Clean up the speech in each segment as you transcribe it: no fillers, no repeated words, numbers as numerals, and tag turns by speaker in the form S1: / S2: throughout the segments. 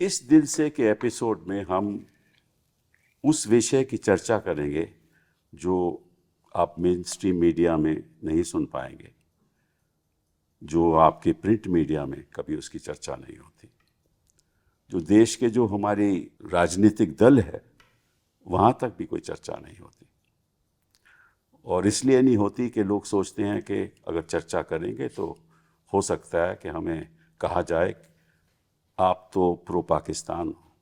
S1: इस दिल से के एपिसोड में हम उस विषय की चर्चा करेंगे जो आप मेन स्ट्रीम मीडिया में नहीं सुन पाएंगे, जो आपके प्रिंट मीडिया में कभी उसकी चर्चा नहीं होती, जो देश के जो हमारे राजनीतिक दल है वहाँ तक भी कोई चर्चा नहीं होती। और इसलिए नहीं होती कि लोग सोचते हैं कि अगर चर्चा करेंगे तो हो सकता है कि हमें कहा जाए आप तो प्रो पाकिस्तान हो,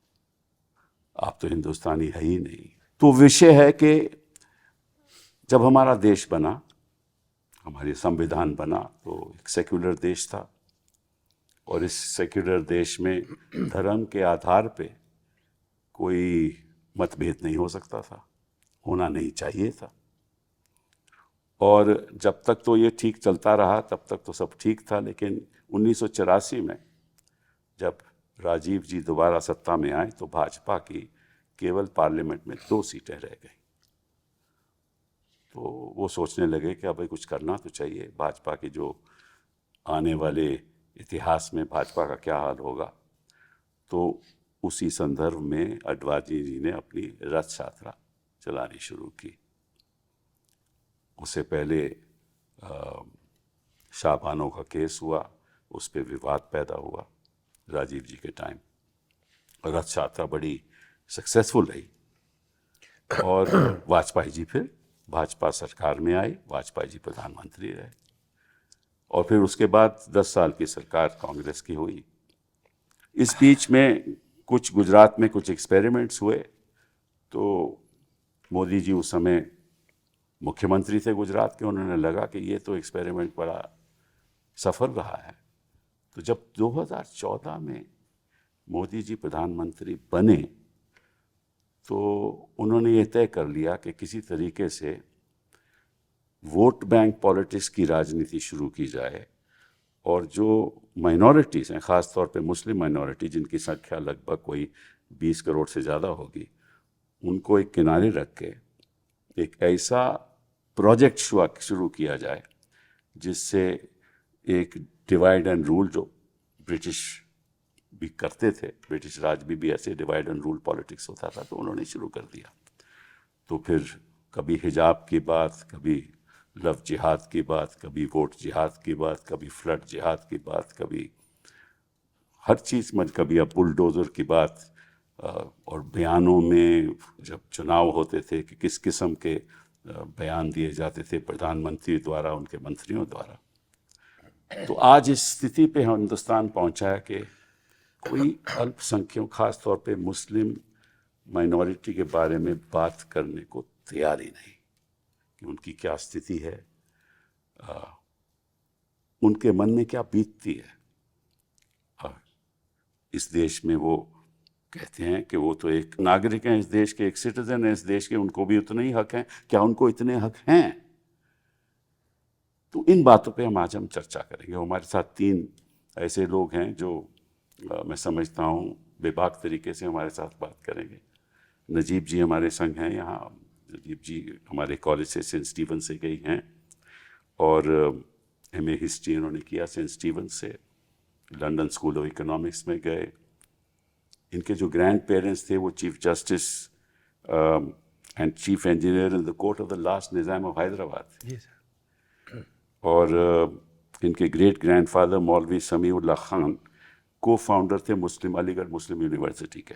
S1: आप तो हिंदुस्तानी है ही नहीं। तो विषय है कि जब हमारा देश बना, हमारे संविधान बना, तो एक सेक्युलर देश था और इस सेक्युलर देश में धर्म के आधार पे कोई मतभेद नहीं हो सकता था, होना नहीं चाहिए था। और जब तक तो ये ठीक चलता रहा तब तक तो सब ठीक था। लेकिन 1984 में जब राजीव जी दोबारा सत्ता में आए तो भाजपा की केवल पार्लियामेंट में 2 सीटें रह गई। तो वो सोचने लगे कि अब कुछ करना तो चाहिए, भाजपा की जो आने वाले इतिहास में भाजपा का क्या हाल होगा। तो उसी संदर्भ में अडवाणी जी ने अपनी रथ यात्रा चलानी शुरू की। उससे पहले शाहबानों का केस हुआ, उस पर विवाद पैदा हुआ राजीव जी के टाइम। रथ यात्रा बड़ी सक्सेसफुल रही और वाजपेयी जी फिर भाजपा सरकार में आए, वाजपेयी जी प्रधानमंत्री रहे और फिर उसके बाद 10 साल की सरकार कांग्रेस की हुई। इस बीच में कुछ गुजरात में कुछ एक्सपेरिमेंट्स हुए। तो मोदी जी उस समय मुख्यमंत्री थे गुजरात के, उन्होंने लगा कि ये तो एक्सपेरिमेंट बड़ा सफल रहा है। तो जब 2014 में मोदी जी प्रधानमंत्री बने तो उन्होंने ये तय कर लिया कि किसी तरीके से वोट बैंक पॉलिटिक्स की राजनीति शुरू की जाए और जो माइनॉरिटीज़ हैं, ख़ास तौर पे मुस्लिम माइनॉरिटी जिनकी संख्या लगभग कोई 20 करोड़ से ज़्यादा होगी, उनको एक किनारे रख के एक ऐसा प्रोजेक्ट शुरू किया जाए जिससे एक डिवाइड एंड रूल, जो ब्रिटिश भी करते थे, ब्रिटिश राज भी ऐसे डिवाइड एंड रूल पॉलिटिक्स होता था, तो उन्होंने शुरू कर दिया। तो फिर कभी हिजाब की बात, कभी लव जिहाद की बात, कभी वोट जिहाद की बात, कभी फ्लड जिहाद की बात, कभी हर चीज़ में, कभी अब बुलडोज़र की बात। और बयानों में जब चुनाव होते थे कि किस किस्म के बयान दिए जाते थे प्रधानमंत्री द्वारा, उनके मंत्रियों द्वारा। तो आज इस स्थिति पे हिंदुस्तान पहुंचा है कि कोई अल्पसंख्यक, खास तौर पे मुस्लिम माइनॉरिटी के बारे में बात करने को तैयार ही नहीं कि उनकी क्या स्थिति है, उनके मन में क्या बीतती है। इस देश में वो कहते हैं कि वो तो एक नागरिक हैं इस देश के, एक सिटीजन है इस देश के, उनको भी उतने ही हक हैं। क्या उनको इतने हक हैं? तो इन बातों पे आज हम चर्चा करेंगे। हमारे साथ 3 ऐसे लोग हैं जो मैं समझता हूँ बेबाक तरीके से हमारे साथ बात करेंगे। नजीब जी हमारे संग हैं यहाँ। नजीब जी हमारे कॉलेज से सेंट स्टीवन से गई हैं और MA हिस्ट्री उन्होंने किया सेंट स्टीवन से, लंदन स्कूल ऑफ इकोनॉमिक्स में गए। इनके जो ग्रैंड पेरेंट्स थे वो chief justice and chief engineer in the court of the last Nizam of Hyderabad. और इनके ग्रेट ग्रैंडफादर मौलवी समीउल्लाह खान को फाउंडर थे अलीगढ़ मुस्लिम यूनिवर्सिटी के।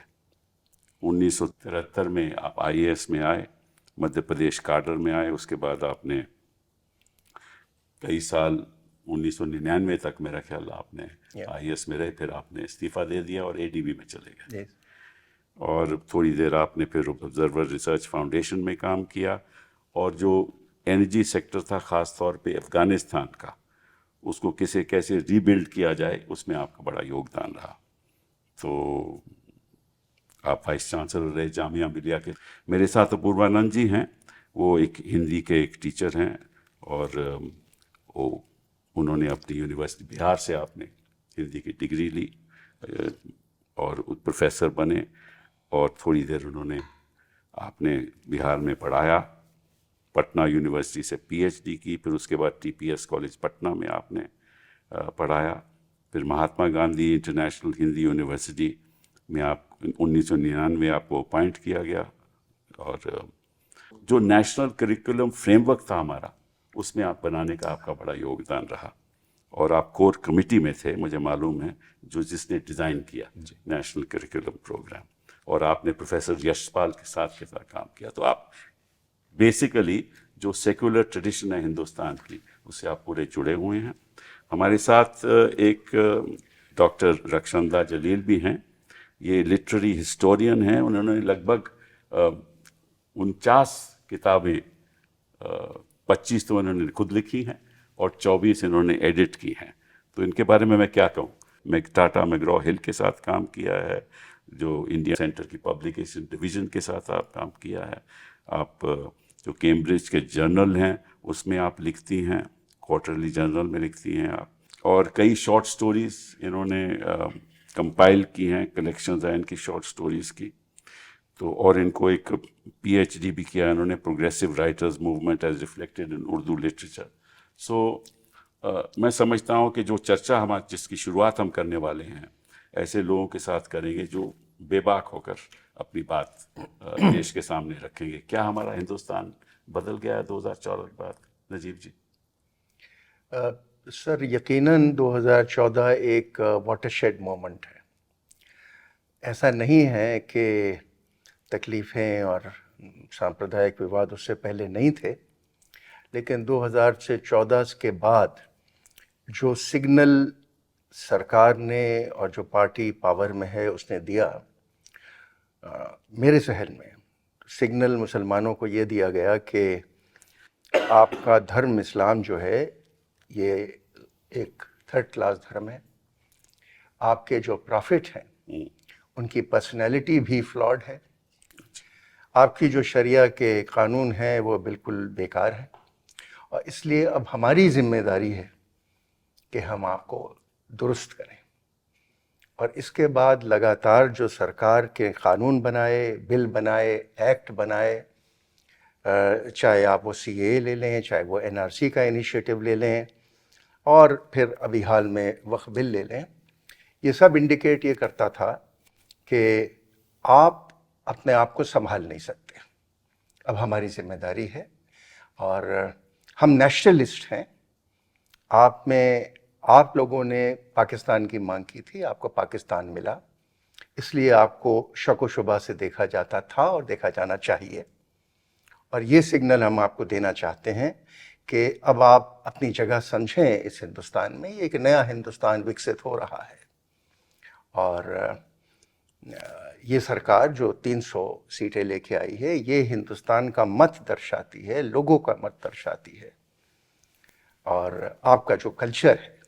S1: 1973 में आप IAS में आए, मध्य प्रदेश काडर में आए। उसके बाद आपने कई साल 1999 तक मेरा ख्याल आपने IAS में रहे, फिर आपने इस्तीफ़ा दे दिया और ADB में चले गए। और थोड़ी देर आपने फिर ऑब्जर्वर रिसर्च फाउंडेशन में काम किया और जो एनर्जी सेक्टर था ख़ास तौर पे अफ़गानिस्तान का, उसको कैसे रीबिल्ड किया जाए, उसमें आपका बड़ा योगदान रहा। तो आप वाइस चांसलर रहे जामिया मिलिया के। मेरे साथ अपूर्वानंद जी हैं, वो एक हिंदी के एक टीचर हैं और वो उन्होंने अपनी यूनिवर्सिटी बिहार से आपने हिंदी की डिग्री ली और प्रोफेसर बने और थोड़ी देर उन्होंने आपने बिहार में पढ़ाया। पटना यूनिवर्सिटी से PhD की, फिर उसके बाद TPS कॉलेज पटना में आपने पढ़ाया। फिर महात्मा गांधी इंटरनेशनल हिंदी यूनिवर्सिटी में आप 1999 आपको अपॉइंट किया गया, और जो नेशनल करिकुलम फ्रेमवर्क था हमारा, उसमें आप बनाने का आपका बड़ा योगदान रहा, और आप कोर कमेटी में थे, मुझे मालूम है, जो जिसने डिज़ाइन किया नेशनल करिकुलम प्रोग्राम, और आपने प्रोफेसर यशपाल के साथ काम किया। तो आप बेसिकली जो सेकुलर ट्रेडिशन है हिंदुस्तान की, उससे आप पूरे जुड़े हुए हैं। हमारे साथ एक डॉक्टर रक्षंदा जलील भी हैं। ये लिटरेरी हिस्टोरियन हैं। उन्होंने लगभग 49 किताबें, 25 तो उन्होंने खुद लिखी हैं और 24 इन्होंने एडिट की हैं। तो इनके बारे में मैं क्या कहूँ। मैं टाटा मैग्रॉ हिल के साथ काम किया है, जो इंडिया सेंटर की पब्लिकेशन डिवीज़न के साथ आप काम किया है। आप जो कैम्ब्रिज के जर्नल हैं उसमें आप लिखती हैं, क्वार्टरली जर्नल में लिखती हैं आप, और कई शॉर्ट स्टोरीज़ इन्होंने कंपाइल की हैं, कलेक्शंस हैं इनकी शॉर्ट स्टोरीज़ की। तो और इनको एक PhD भी किया इन्होंने, progressive writers movement as reflected in Urdu literature. So मैं समझता हूँ कि जो चर्चा जिसकी शुरुआत हम करने वाले हैं, ऐसे लोगों के साथ करेंगे जो बेबाक होकर अपनी बात देश के सामने रखेंगे। क्या हमारा हिंदुस्तान बदल गया है 2014 के बाद, नजीब जी?
S2: सर, यकीनन 2014 एक वाटरशेड मोमेंट है। ऐसा नहीं है कि तकलीफ़ें और सांप्रदायिक विवाद उससे पहले नहीं थे, लेकिन 2014 के बाद जो सिग्नल सरकार ने और जो पार्टी पावर में है उसने दिया, मेरे जहन में सिग्नल मुसलमानों को ये दिया गया कि आपका धर्म इस्लाम जो है ये एक थर्ड क्लास धर्म है। आपके जो प्रॉफिट हैं उनकी पर्सनैलिटी भी फ्लॉड है। आपकी जो शरिया के कानून हैं वो बिल्कुल बेकार है, और इसलिए अब हमारी ज़िम्मेदारी है कि हम आपको दुरुस्त करें। और इसके बाद लगातार जो सरकार के कानून बनाए, बिल बनाए, एक्ट बनाए, चाहे आप वो CAA ले लें, चाहे वो NRC का इनिशिएटिव ले लें, और फिर अभी हाल में वक्फ बिल ले लें, ये सब इंडिकेट ये करता था कि आप अपने आप को संभाल नहीं सकते। अब हमारी जिम्मेदारी है, और हम नेशनलिस्ट हैं। आप लोगों ने पाकिस्तान की मांग की थी, आपको पाकिस्तान मिला, इसलिए आपको शक व शुबा से देखा जाता था और देखा जाना चाहिए। और ये सिग्नल हम आपको देना चाहते हैं कि अब आप अपनी जगह समझें इस हिंदुस्तान में। एक नया हिंदुस्तान विकसित हो रहा है, और ये सरकार जो 300 सीटें लेके आई है, ये हिंदुस्तान का मत दर्शाती है, लोगों का मत दर्शाती है, और आपका जो कल्चर है।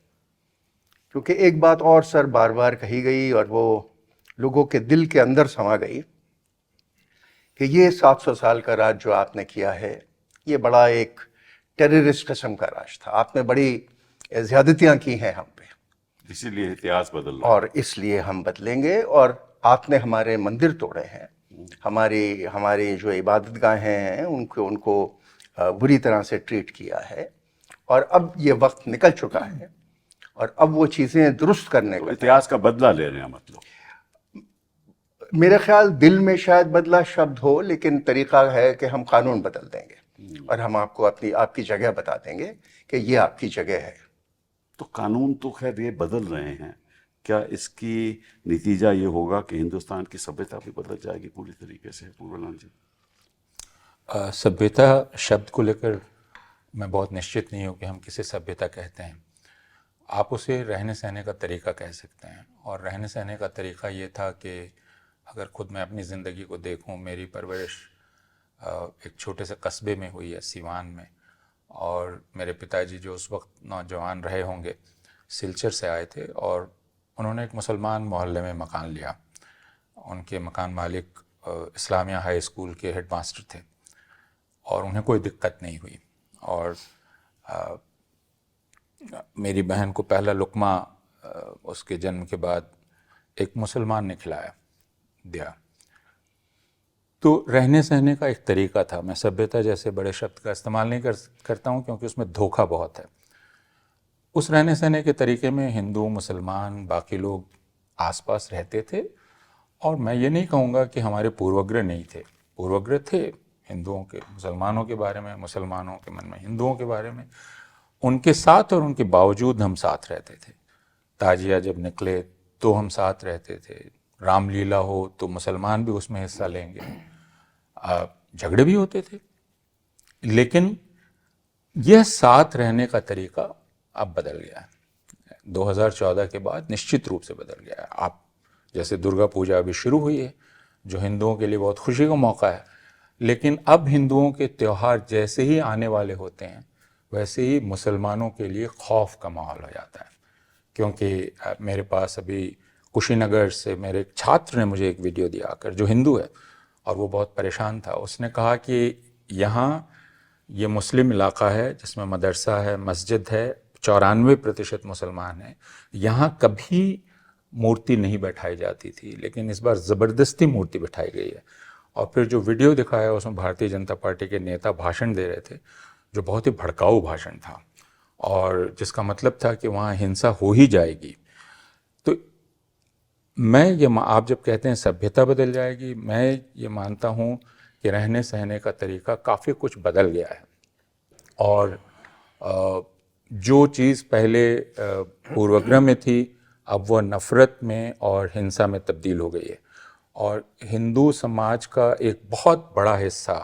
S2: क्योंकि एक बात और सर बार बार कही गई, और वो लोगों के दिल के अंदर समा गई, कि ये 700 साल का राज जो आपने किया है, ये बड़ा एक टेररिस्ट किस्म का राज था। आपने बड़ी ज़्यादतियाँ की हैं हम पे,
S1: इसीलिए इतिहास बदल रहा है।
S2: और इसलिए हम बदलेंगे। और आपने हमारे मंदिर तोड़े हैं, हमारी जो इबादतगाहें हैं उनको बुरी तरह से ट्रीट किया है, और अब ये वक्त निकल चुका है, और अब वो चीज़ें दुरुस्त करने
S1: तो
S2: का
S1: इतिहास का बदला ले रहे हैं मतलब?
S2: मेरे ख्याल दिल में शायद बदला शब्द हो, लेकिन तरीका है कि हम कानून बदल देंगे, और हम आपको आपकी जगह बता देंगे कि ये आपकी जगह है।
S1: तो कानून तो खैर ये बदल रहे हैं, क्या इसकी नतीजा ये होगा कि हिंदुस्तान की सभ्यता भी बदल जाएगी पूरी तरीके से? पूर्वलाल जी,
S3: सभ्यता शब्द को लेकर मैं बहुत निश्चित नहीं हूँ कि हम किसे सभ्यता कहते हैं। आप उसे रहने सहने का तरीका कह सकते हैं, और रहने सहने का तरीका ये था कि अगर खुद मैं अपनी ज़िंदगी को देखूं, मेरी परवरिश एक छोटे से कस्बे में हुई है, सीवान में, और मेरे पिताजी जो उस वक्त नौजवान रहे होंगे, सिलचर से आए थे, और उन्होंने एक मुसलमान मोहल्ले में मकान लिया। उनके मकान मालिक इस्लामिया हाई स्कूल के हेडमास्टर थे, और उन्हें कोई दिक्कत नहीं हुई। और मेरी बहन को पहला लुकमा उसके जन्म के बाद एक मुसलमान ने खिलाया दिया। तो रहने सहने का एक तरीका था। मैं सभ्यता जैसे बड़े शब्द का इस्तेमाल नहीं करता हूँ, क्योंकि उसमें धोखा बहुत है। उस रहने सहने के तरीके में हिंदू, मुसलमान, बाकी लोग आसपास रहते थे, और मैं ये नहीं कहूँगा कि हमारे पूर्वाग्रह नहीं थे, पूर्वाग्रह थे हिंदुओं के मुसलमानों के बारे में, मुसलमानों के मन में हिंदुओं के बारे में। उनके साथ और उनके बावजूद हम साथ रहते थे। ताजिया जब निकले तो हम साथ रहते थे, रामलीला हो तो मुसलमान भी उसमें हिस्सा लेंगे, झगड़े भी होते थे, लेकिन यह साथ रहने का तरीका अब बदल गया है। 2014 के बाद निश्चित रूप से बदल गया है। आप जैसे दुर्गा पूजा अभी शुरू हुई है, जो हिंदुओं के लिए बहुत खुशी का मौका है, लेकिन अब हिंदुओं के त्यौहार जैसे ही आने वाले होते हैं वैसे ही मुसलमानों के लिए खौफ का माहौल हो जाता है। क्योंकि मेरे पास अभी कुशीनगर से मेरे एक छात्र ने मुझे एक वीडियो दिया आकर, जो हिंदू है, और वो बहुत परेशान था। उसने कहा कि यहाँ ये मुस्लिम इलाका है जिसमें मदरसा है, मस्जिद है, 94% मुसलमान हैं, यहाँ कभी मूर्ति नहीं बैठाई जाती थी, लेकिन इस बार ज़बरदस्ती मूर्ति बैठाई गई है। और फिर जो वीडियो दिखाया उसमें भारतीय जनता पार्टी के नेता भाषण दे रहे थे, जो बहुत ही भड़काऊ भाषण था और जिसका मतलब था कि वहाँ हिंसा हो ही जाएगी। तो मैं ये, आप जब कहते हैं सभ्यता बदल जाएगी, मैं ये मानता हूँ कि रहने सहने का तरीका काफ़ी कुछ बदल गया है। और जो चीज़ पहले पूर्वाग्रह में थी अब वह नफ़रत में और हिंसा में तब्दील हो गई है। और हिंदू समाज का एक बहुत बड़ा हिस्सा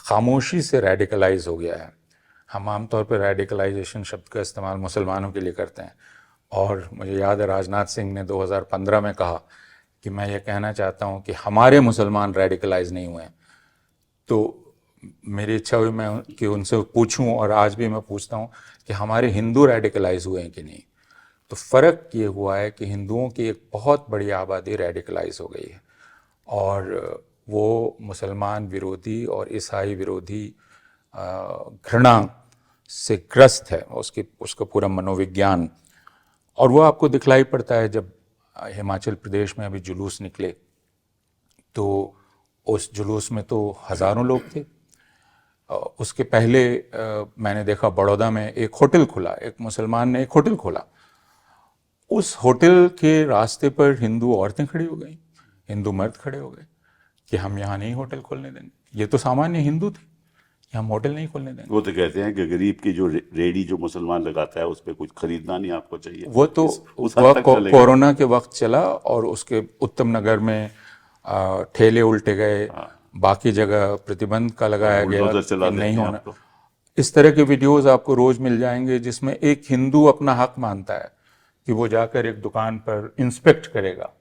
S3: खामोशी से रेडिकलाइज हो गया है। हम आमतौर पर रेडिकलाइजेशन शब्द का इस्तेमाल मुसलमानों के लिए करते हैं, और मुझे याद है राजनाथ सिंह ने 2015 में कहा कि मैं ये कहना चाहता हूँ कि हमारे मुसलमान रेडिकलाइज नहीं हुए हैं। तो मेरी इच्छा हुई मैं कि उनसे पूछूं, और आज भी मैं पूछता हूँ कि हमारे हिंदू रेडिकलाइज हुए हैं कि नहीं। तो फ़र्क ये हुआ है कि हिंदुओं की एक बहुत बड़ी आबादी रेडिकलाइज हो गई है, और वो मुसलमान विरोधी और ईसाई विरोधी घृणा से ग्रस्त है, उसका पूरा मनोविज्ञान। और वो आपको दिखलाई पड़ता है जब हिमाचल प्रदेश में अभी जुलूस निकले, तो उस जुलूस में तो हज़ारों लोग थे। उसके पहले मैंने देखा बड़ौदा में एक होटल खुला, एक मुसलमान ने एक होटल खोला। उस होटल के रास्ते पर हिंदू औरतें खड़ी हो गई, हिंदू मर्द खड़े हो गए कि हम यहाँ नहीं होटल खोलने देंगे। ये तो सामान्य हिंदू थे कि हम होटल नहीं खोलने देंगे।
S1: वो तो कहते हैं कि गरीब की जो रेडी जो मुसलमान लगाता है उस पर कुछ खरीदना नहीं आपको चाहिए।
S3: वो तो
S1: उस हद तक चलेगा।
S3: कोरोना के वक्त चला, और उसके उत्तम नगर में ठेले उल्टे गए, बाकी जगह प्रतिबंध का लगाया गया कि नहीं होना। इस तरह के वीडियोस आपको रोज मिल जाएंगे जिसमें एक हिंदू अपना हक मानता है कि वो जाकर एक दुकान पर इंस्पेक्ट करेगा,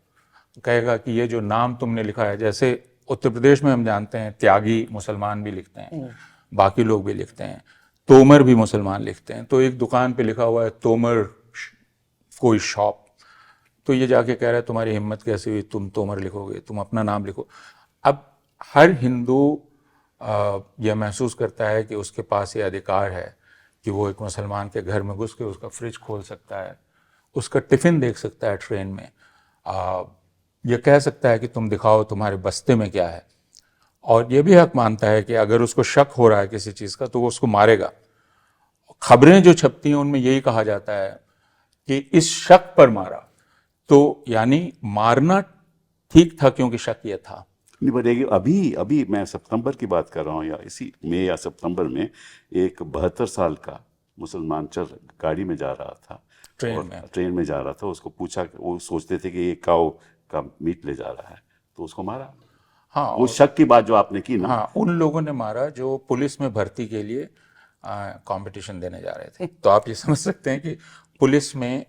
S3: कहेगा कि ये जो नाम तुमने लिखा है, जैसे उत्तर प्रदेश में हम जानते हैं त्यागी मुसलमान भी लिखते हैं, बाकी लोग भी लिखते हैं, तोमर भी मुसलमान लिखते हैं। तो एक दुकान पे लिखा हुआ है तोमर कोई शॉप, तो ये जाके कह रहा है तुम्हारी हिम्मत कैसे हुई, तुम तोमर लिखोगे, तुम अपना नाम लिखो। अब हर हिंदू यह महसूस करता है कि उसके पास ये अधिकार है कि वो एक मुसलमान के घर में घुस के उसका फ्रिज खोल सकता है, उसका टिफ़िन देख सकता है ट्रेन में, ये कह सकता है कि तुम दिखाओ तुम्हारे बस्ते में क्या है, और ये भी हक मानता है कि अगर उसको शक हो रहा है किसी चीज़ का तो वो उसको मारेगा। खबरें जो छपती हैं उनमें यही कहा जाता है कि इस शक पर मारा, तो यानी मारना ठीक था क्योंकि शक ये था।
S1: नहीं बनेगी। अभी अभी मैं सितंबर की बात कर रहा हूँ, या इसी मई या सितंबर में एक 72 साल का मुसलमान गाड़ी में जा रहा था, ट्रेन में जा रहा था। उसको पूछा, वो सोचते थे कि ये काऊ का मीट ले जा रहा है, तो उसको मारा।
S3: हाँ,
S1: वो शक की बात जो आपने की ना,
S3: हाँ, उन लोगों ने मारा जो पुलिस में भर्ती के लिए कंपटीशन देने जा रहे थे। तो आप ये समझ सकते हैं कि पुलिस में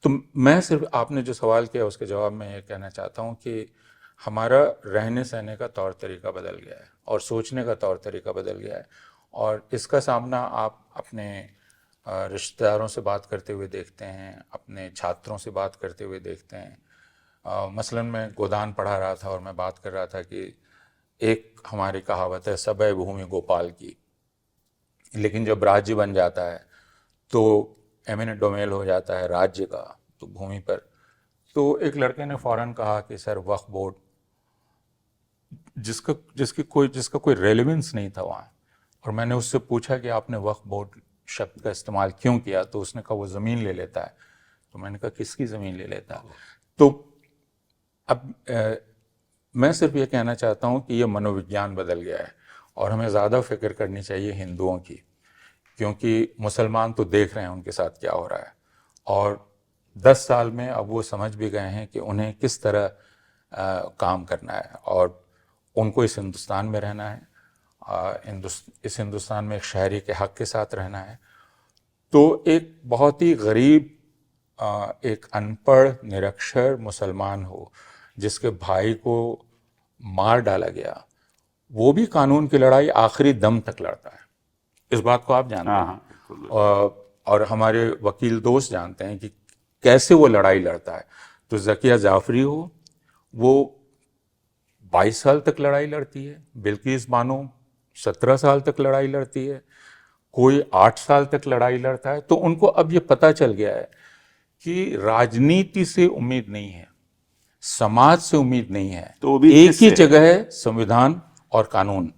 S3: तो मैं सिर्फ आपने जो सवाल किया उसके जवाब में ये कहना चाहता हूँ कि हमारा रहने सहने का तौर तरीका बदल गया है और सोचने का तौर तरीका बदल गया है, और इसका सामना आप अपने रिश्तेदारों से बात करते हुए देखते हैं, अपने छात्रों से बात करते हुए देखते हैं। मसलन मैं गोदान पढ़ा रहा था और मैं बात कर रहा था कि एक हमारी कहावत है सबय भूमि गोपाल की, लेकिन जब राज्य बन जाता है तो एमिनेंट डोमेन हो जाता है राज्य का, तो भूमि पर। तो एक लड़के ने फ़ौरन कहा कि सर वक्फ बोर्ड, जिसका कोई रेलेवेंस नहीं था वहाँ। और मैंने उससे पूछा कि आपने वक्फ बोर्ड शब्द का इस्तेमाल क्यों किया, तो उसने कहा वो ज़मीन ले लेता है। तो मैंने कहा किसकी ज़मीन ले लेता है? तो अब मैं सिर्फ ये कहना चाहता हूँ कि ये मनोविज्ञान बदल गया है और हमें ज़्यादा फिक्र करनी चाहिए हिंदुओं की, क्योंकि मुसलमान तो देख रहे हैं उनके साथ क्या हो रहा है, और 10 साल में अब वो समझ भी गए हैं कि उन्हें किस तरह काम करना है और उनको इस हिंदुस्तान में रहना है, इस हिंदुस्तान में एक शहरी के हक़ के साथ रहना है। तो एक बहुत ही गरीब, एक अनपढ़ निरक्षर मुसलमान हो जिसके भाई को मार डाला गया, वो भी कानून की लड़ाई आखिरी दम तक लड़ता है। इस बात को आप जानते हैं,
S1: बिल्कुल।
S3: और हमारे वकील दोस्त जानते हैं कि कैसे वो लड़ाई लड़ता है। तो ज़किया जाफरी हो, वो 22 साल तक लड़ाई लड़ती है, बिल्किस बानो 17 साल तक लड़ाई लड़ती है, कोई 8 साल तक लड़ाई लड़ता है। तो उनको अब ये पता चल गया है कि राजनीति से उम्मीद नहीं है, समाज से उम्मीद नहीं है,
S1: तो उम्मीद
S3: एक ही
S1: किससे?
S3: जगह है, संविधान और कानून।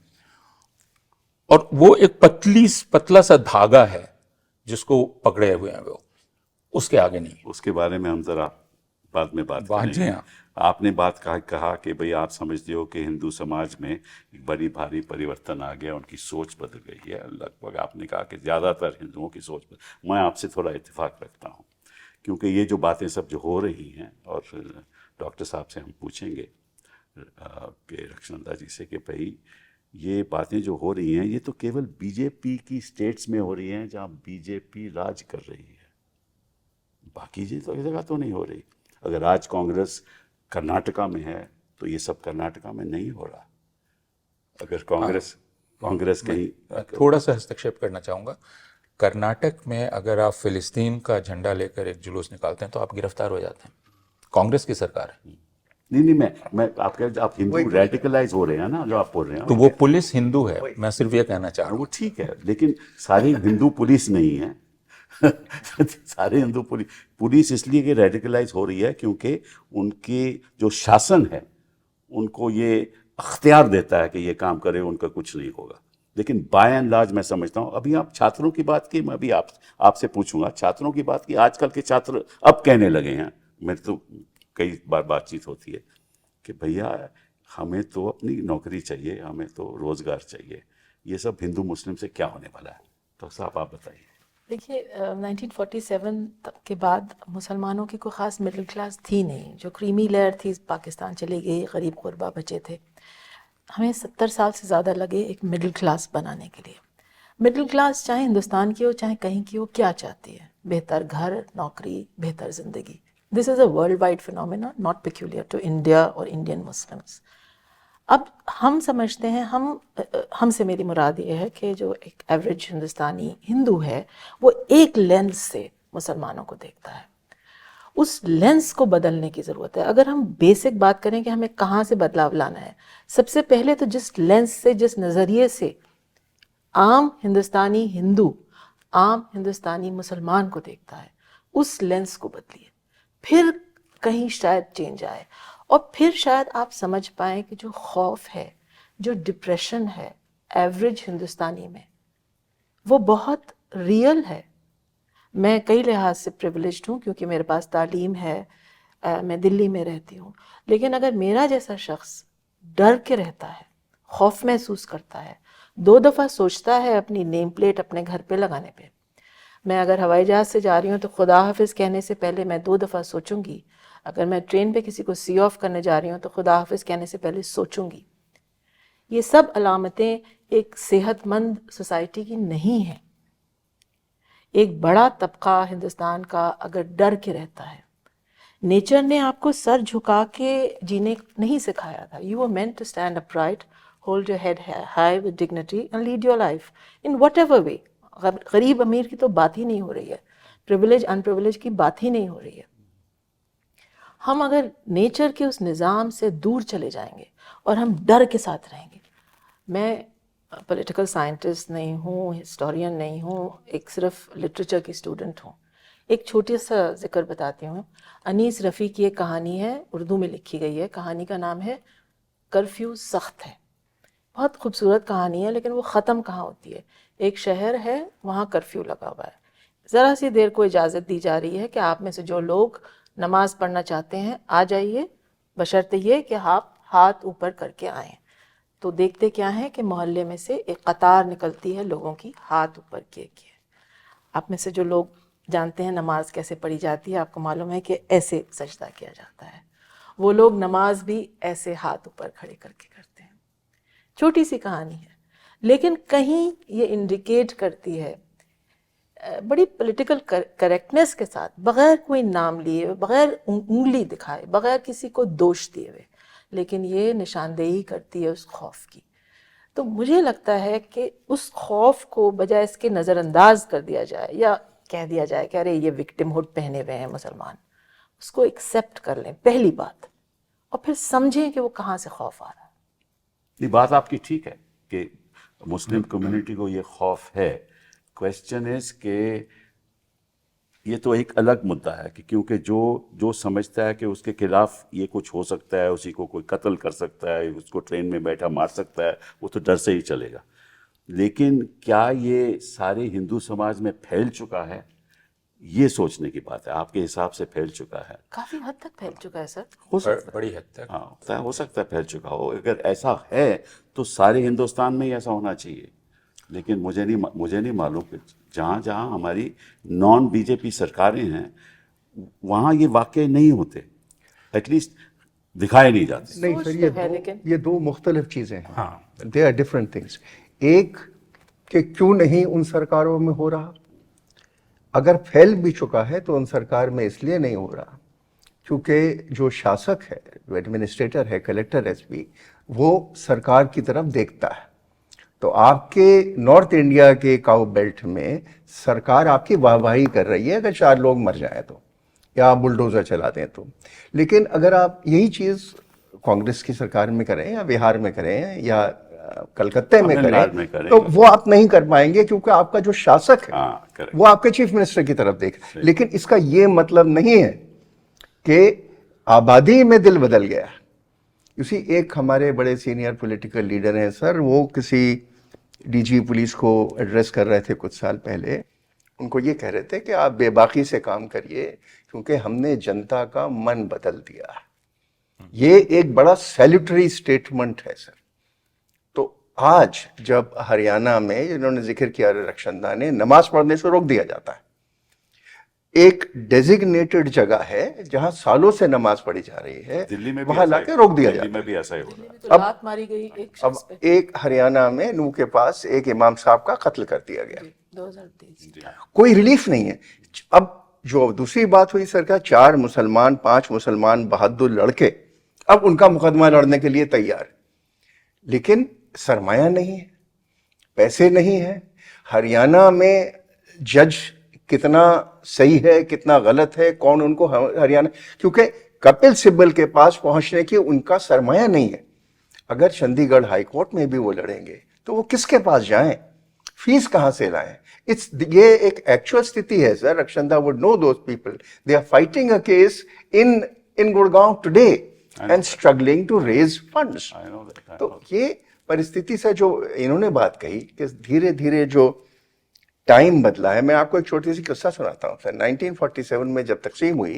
S3: और वो एक पतला सा धागा है जिसको पकड़े हुए हैं वो, उसके आगे नहीं।
S1: उसके बारे में हम जरा बाद में बात
S3: जी
S1: करेंगे।
S3: हाँ।
S1: आपने बात कहा कि भाई आप समझते हो कि हिंदू समाज में एक बड़ी भारी परिवर्तन आ गया, उनकी सोच बदल गई है। लगभग आपने कहा कि ज़्यादातर हिंदुओं की सोच बदल। मैं आपसे थोड़ा इत्तेफाक रखता हूँ, क्योंकि ये जो बातें सब जो हो रही हैं, और डॉक्टर साहब से हम पूछेंगे कि रक्षानंदा जी से कि भाई ये बातें जो हो रही हैं ये तो केवल बीजेपी की स्टेट्स में हो रही हैं जहाँ बीजेपी राज कर रही है, बाकी जी तो जगह तो नहीं हो रही। अगर आज कांग्रेस कर्नाटका में है तो ये सब कर्नाटका में नहीं हो रहा। अगर कांग्रेस कहीं,
S3: थोड़ा सा हस्तक्षेप करना चाहूँगा। कर्नाटक में अगर आप फिलिस्तीन का झंडा लेकर एक जुलूस निकालते हैं तो आप गिरफ्तार हो जाते हैं, कांग्रेस की सरकार है।
S1: नहीं, मैं आप हिंदू रेडिकलाइज हो रहे हैं ना, जो आप बोल रहे हैं।
S3: तो वो पुलिस हिंदू है, मैं सिर्फ ये कहना चाह रहा हूँ।
S1: वो ठीक है, लेकिन सारी हिंदू पुलिस नहीं है। सारे हिंदू पुलिस इसलिए कि रेडिकलाइज हो रही है क्योंकि उनके जो शासन है उनको ये अख्तियार देता है कि ये काम करे, उनका कुछ नहीं होगा। लेकिन बाय एंड लार्ज मैं समझता हूँ, अभी आप छात्रों की बात की, मैं भी आपसे पूछूंगा छात्रों की बात की। आजकल के छात्र अब कहने लगे हैं, मेरे तो कई बार बातचीत होती है कि भैया हमें तो अपनी नौकरी चाहिए, हमें तो रोज़गार चाहिए, ये सब हिंदू मुस्लिम से क्या होने वाला है? तो साहब आप बताइए।
S4: देखिए 1947 के बाद मुसलमानों की कोई ख़ास मिडिल क्लास थी नहीं। जो क्रीमी लेयर थी पाकिस्तान चली गई, गरीब गुरबा बचे थे। हमें 70 साल से ज़्यादा लगे एक मिडिल क्लास बनाने के लिए। मिडिल क्लास चाहे हिंदुस्तान की हो चाहे कहीं की हो, क्या चाहती है? बेहतर घर, नौकरी, बेहतर ज़िंदगी। This is a world wide phenomena, not peculiar to India और इंडियन मुस्लिम्स। अब हम समझते हैं, हमसे मेरी मुराद ये है कि जो एक एवरेज हिंदुस्तानी हिंदू है वो एक लेंस से मुसलमानों को देखता है। उस लेंस को बदलने की ज़रूरत है। अगर हम बेसिक बात करें कि हमें कहाँ से बदलाव लाना है, सबसे पहले तो जिस लेंस से, जिस नज़रिए से आम हिंदुस्तानी हिंदू, आम हिंदुस्तानी मुसलमान को देखता है, उस लेंस को बदलिए, फिर कहीं शायद चेंज आए। और फिर शायद आप समझ पाएँ कि जो खौफ है, जो डिप्रेशन है एवरेज हिंदुस्तानी में, वो बहुत रियल है। मैं कई लिहाज से प्रिविलेज्ड हूँ क्योंकि मेरे पास तालीम है, मैं दिल्ली में रहती हूँ। लेकिन अगर मेरा जैसा शख्स डर के रहता है, खौफ महसूस करता है, 2 दफ़ा सोचता है अपनी नेम प्लेट अपने घर पे लगाने पे। मैं अगर हवाई जहाज़ से जा रही हूँ तो खुदा हाफिज़ कहने से पहले मैं 2 दफ़ा सोचूंगी। अगर मैं ट्रेन पे किसी को सी ऑफ करने जा रही हूँ तो खुदा हाफिज़ कहने से पहले सोचूंगी। ये सब अलामतें एक सेहतमंद सोसाइटी की नहीं है। एक बड़ा तबका हिंदुस्तान का अगर डर के रहता है, नेचर ने आपको सर झुका के जीने नहीं सिखाया था। You were meant to stand upright, hold your head high with dignity and lead your life in whatever way. गरीब अमीर की तो बात ही नहीं हो रही है, प्रिविलेज अनप्रिविलेज की बात ही नहीं हो रही है। हम अगर नेचर के उस निज़ाम से दूर चले जाएंगे और हम डर के साथ रहेंगे। मैं पॉलिटिकल साइंटिस्ट नहीं हूँ, हिस्टोरियन नहीं हूँ, एक सिर्फ लिटरेचर की स्टूडेंट हूँ। एक छोटी सा जिक्र बताती हूँ। अनीस रफ़ी की एक कहानी है, उर्दू में लिखी गई है। कहानी का नाम है कर्फ्यू सख्त है। बहुत खूबसूरत कहानी है, लेकिन वो ख़त्म कहाँ होती है? एक शहर है, वहाँ कर्फ्यू लगा हुआ है। ज़रा सी देर को इजाज़त दी जा रही है कि आप में से जो लोग नमाज़ पढ़ना चाहते हैं आ जाइए, बशर्ते ये कि आप हाथ ऊपर करके आएँ। तो देखते क्या है कि मोहल्ले में से एक कतार निकलती है लोगों की हाथ ऊपर किए। आप में से जो लोग जानते हैं नमाज कैसे पढ़ी जाती है, आपको मालूम है कि ऐसे सजदा किया जाता है। वो लोग नमाज भी ऐसे हाथ ऊपर खड़े करके करते हैं। छोटी सी कहानी है, लेकिन कहीं ये इंडिकेट करती है बड़ी पॉलिटिकल करेक्टनेस के साथ, बग़ैर कोई नाम लिए, बग़ैर उंगली दिखाए, बग़ैर किसी को दोष दिए हुए, लेकिन ये निशानदेही करती है उस खौफ की। तो मुझे लगता है कि उस खौफ को बजाय इसके नज़रअंदाज कर दिया जाए या कह दिया जाए कि अरे ये विक्टिमहुड पहने हुए हैं मुसलमान, उसको एक्सेप्ट कर लें पहली बात, और फिर समझें कि वो कहाँ से खौफ आ रहा है।
S1: ये बात आपकी ठीक है कि मुस्लिम कम्युनिटी को ये खौफ है। क्वेश्चन इज के ये तो एक अलग मुद्दा है कि क्योंकि जो समझता है कि उसके खिलाफ ये कुछ हो सकता है, उसी को कोई कत्ल कर सकता है, उसको ट्रेन में बैठा मार सकता है, वो तो डर से ही चलेगा। लेकिन क्या ये सारे हिंदू समाज में फैल चुका है, ये सोचने की बात है। आपके हिसाब से फैल चुका है?
S4: काफ़ी हद तक फैल चुका है सर।
S1: हो सकता है,
S3: बड़ी हद तक।
S1: हाँ हो सकता है फैल चुका हो। अगर ऐसा है तो सारे हिंदुस्तान में ही ऐसा होना चाहिए। लेकिन मुझे नहीं मालूम कि जहाँ जहाँ हमारी नॉन बीजेपी सरकारें हैं वहाँ ये वाक़े नहीं होते, एटलीस्ट दिखाए नहीं जाते।
S2: नहीं
S4: सोच
S2: सर,
S4: तो है, लेकिन
S2: ये दो मुख्तलिफ चीज़ें हैं।
S3: हाँ,
S2: दे आर डिफरेंट थिंग्स। एक कि क्यों नहीं उन सरकारों में हो रहा, अगर फैल भी चुका है तो उन सरकार में इसलिए नहीं हो रहा क्योंकि जो शासक है, जो एडमिनिस्ट्रेटर है, कलेक्टर, एसपी, वो सरकार की तरफ देखता है। तो आपके नॉर्थ इंडिया के काउ बेल्ट में सरकार आपकी वाहवाही कर रही है अगर 4 लोग मर जाएं तो, या आप बुलडोज़र चला दें तो। लेकिन अगर आप यही चीज़ कांग्रेस की सरकार में करें या बिहार में करें या कलकत्ते में करें तो वो आप नहीं कर पाएंगे क्योंकि आपका जो शासक है वो आपके चीफ मिनिस्टर की तरफ देख। लेकिन इसका ये मतलब नहीं है कि आबादी में दिल बदल गया। उसी एक हमारे बड़े सीनियर पॉलिटिकल लीडर हैं सर, वो किसी डीजी पुलिस को एड्रेस कर रहे थे कुछ साल पहले। उनको ये कह रहे थे कि आप बेबाकी से काम करिए क्योंकि हमने जनता का मन बदल दिया है। ये एक बड़ा सैल्यूटरी स्टेटमेंट है सर। तो आज जब हरियाणा में जिन्होंने जिक्र किया रक्षाबंधन ने नमाज पढ़ने से रोक दिया जाता है, एक डेजिग्नेटेड जगह है जहां सालों से नमाज पढ़ी जा रही है,
S1: दिल्ली में
S2: वहां लाके रोक दिया जाता है।
S1: दिल्ली में भी ऐसा ही हो रहा है।
S4: तो लात मारी गई एक शख्स पे।
S2: एक हरियाणा में नूह के पास एक इमाम साहब का कत्ल कर दिया गया,
S4: 2023।
S2: कोई रिलीफ नहीं है। अब जो दूसरी बात हुई सरकार, 4 मुसलमान 5 मुसलमान बहादुर लड़के अब उनका मुकदमा लड़ने के लिए तैयार, लेकिन सरमाया नहीं है, पैसे नहीं है। हरियाणा में जज कितना सही है कितना गलत है, कौन उनको हरियाणा, क्योंकि कपिल सिब्बल के पास पहुंचने की उनका सरमाया नहीं है। अगर चंडीगढ़ हाई कोर्ट में भी वो लड़ेंगे तो वो किसके पास जाएं, फीस कहां से लाएं? ये एक एक्चुअल स्थिति है sir. Rakhshanda would know those people, they are fighting a case in Gurgaon today and struggling to raise funds. तो ये परिस्थिति से जो इन्होंने बात कही कि धीरे धीरे जो टाइम बदला है, मैं आपको एक छोटी सी किस्सा सुनाता हूँ सर। 1947 में जब तकसीम हुई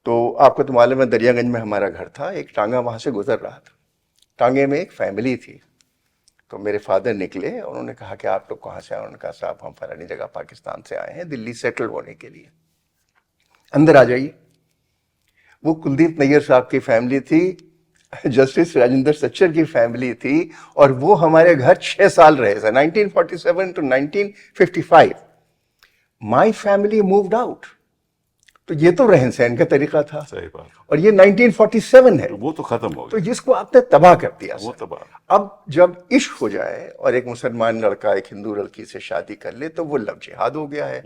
S2: तो आपको तो मालूम है दरियागंज में हमारा घर था, एक टांगा वहाँ से गुजर रहा था। टांगे में एक फैमिली थी। तो मेरे फादर निकले, उन्होंने कहा कि आप लोग कहाँ से आए? उन्होंने कहा साहब हम फलानी जगह पाकिस्तान से आए हैं दिल्ली सेटल होने के लिए, अंदर आ जाइए। वो कुलदीप नैयर साहब की फैमिली थी, जस्टिस राजेंद्र सच्चर की फैमिली थी, और वो हमारे घर 6 साल रहे थे, 1947 to 1955। My family moved out. तो ये तो रहन सहन का तरीका था।
S1: सही बात।
S2: और ये 1947 है,
S1: वो तो खत्म हो गया।
S2: तो जिसको आपने तबाह कर दिया
S1: वो
S2: सर।
S1: तबाह।
S2: अब जब इश्क हो जाए और एक मुसलमान लड़का एक हिंदू लड़की से शादी कर ले तो वो लव जिहाद हो गया है।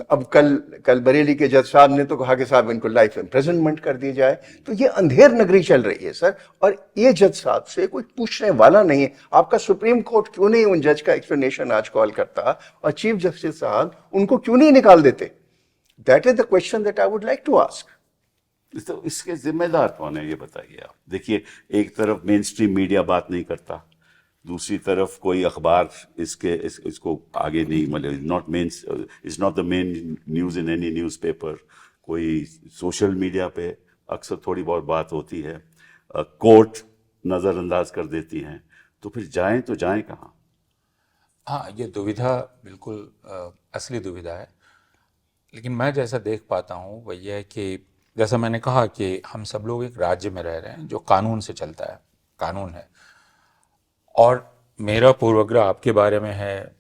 S2: अब कल बरेली के जज साहब ने तो कहा कि साहब इनको लाइफ इम्प्रिजनमेंट कर दी जाए। तो ये अंधेर नगरी चल रही है सर, और ये जज साहब से कोई पूछने वाला नहीं है। आपका सुप्रीम कोर्ट क्यों नहीं उन जज का एक्सप्लेनेशन आज कॉल करता, और चीफ जस्टिस साहब उनको क्यों नहीं निकाल देते? That is the question that I would like to ask.
S1: तो इसके जिम्मेदार कौन है ये बताइए आप। देखिए, एक तरफ मेन स्ट्रीम मीडिया बात नहीं करता, दूसरी तरफ कोई अखबार इसको आगे नहीं, मतलब it's not the main news in any newspaper. कोई सोशल मीडिया पे अक्सर थोड़ी बहुत बात होती है, कोर्ट नज़रअंदाज कर देती हैं, तो फिर जाएं तो जाएं कहाँ?
S3: हाँ, ये दुविधा बिल्कुल असली दुविधा है। लेकिन मैं जैसा देख पाता हूँ वह यह है कि जैसा मैंने कहा कि हम सब लोग एक राज्य में रह रहे हैं जो कानून से चलता है, कानून है। और मेरा पूर्वाग्रह आपके बारे में है,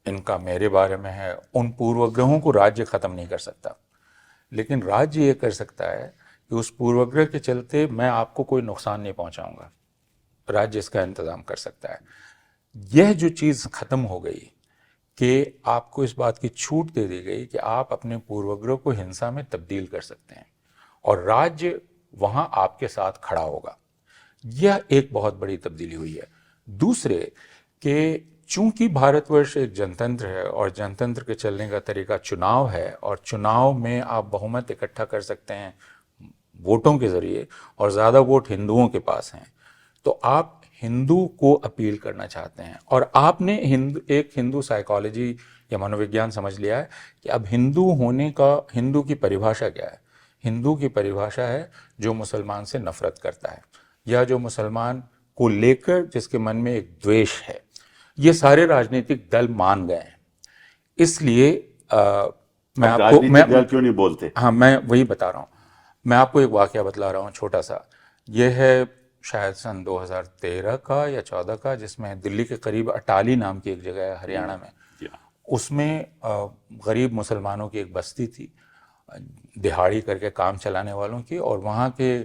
S3: इनका मेरे बारे में है। उन पूर्वाग्रहों को राज्य ख़त्म नहीं कर सकता, लेकिन राज्य ये कर सकता है कि उस पूर्वाग्रह के चलते मैं आपको कोई नुकसान नहीं पहुंचाऊंगा। राज्य इसका इंतज़ाम कर सकता है। यह जो चीज़ ख़त्म हो गई कि आपको इस बात की छूट दे दी गई कि आप अपने पूर्वाग्रह को हिंसा में तब्दील कर सकते हैं और राज्य वहाँ आपके साथ खड़ा होगा। यह एक बहुत बड़ी तब्दीली हुई है। दूसरे कि चूंकि भारतवर्ष एक जनतंत्र है और जनतंत्र के चलने का तरीका चुनाव है और चुनाव में आप बहुमत इकट्ठा कर सकते हैं वोटों के ज़रिए और ज़्यादा वोट हिंदुओं के पास हैं, तो आप हिंदू को अपील करना चाहते हैं। और आपने एक हिंदू साइकोलॉजी या मनोविज्ञान समझ लिया है कि अब हिंदू होने का, हिंदू की परिभाषा क्या है? हिंदू की परिभाषा है जो मुसलमान से नफरत करता है या जो मुसलमान को लेकर जिसके मन में एक द्वेष है। ये सारे राजनीतिक दल मान गए हैं। इसलिए मैं आपको
S1: राजनीतिक दल क्यों नहीं बोलते?
S3: हाँ, मैं वही बता रहा हूँ। मैं आपको एक वाकया बतला रहा हूँ छोटा सा। ये है शायद सन 2013 का या 14 का, जिसमें दिल्ली के करीब अटाली नाम की एक जगह है हरियाणा में। उसमें गरीब मुसलमानों की एक बस्ती थी, दिहाड़ी करके काम चलाने वालों की, और वहाँ के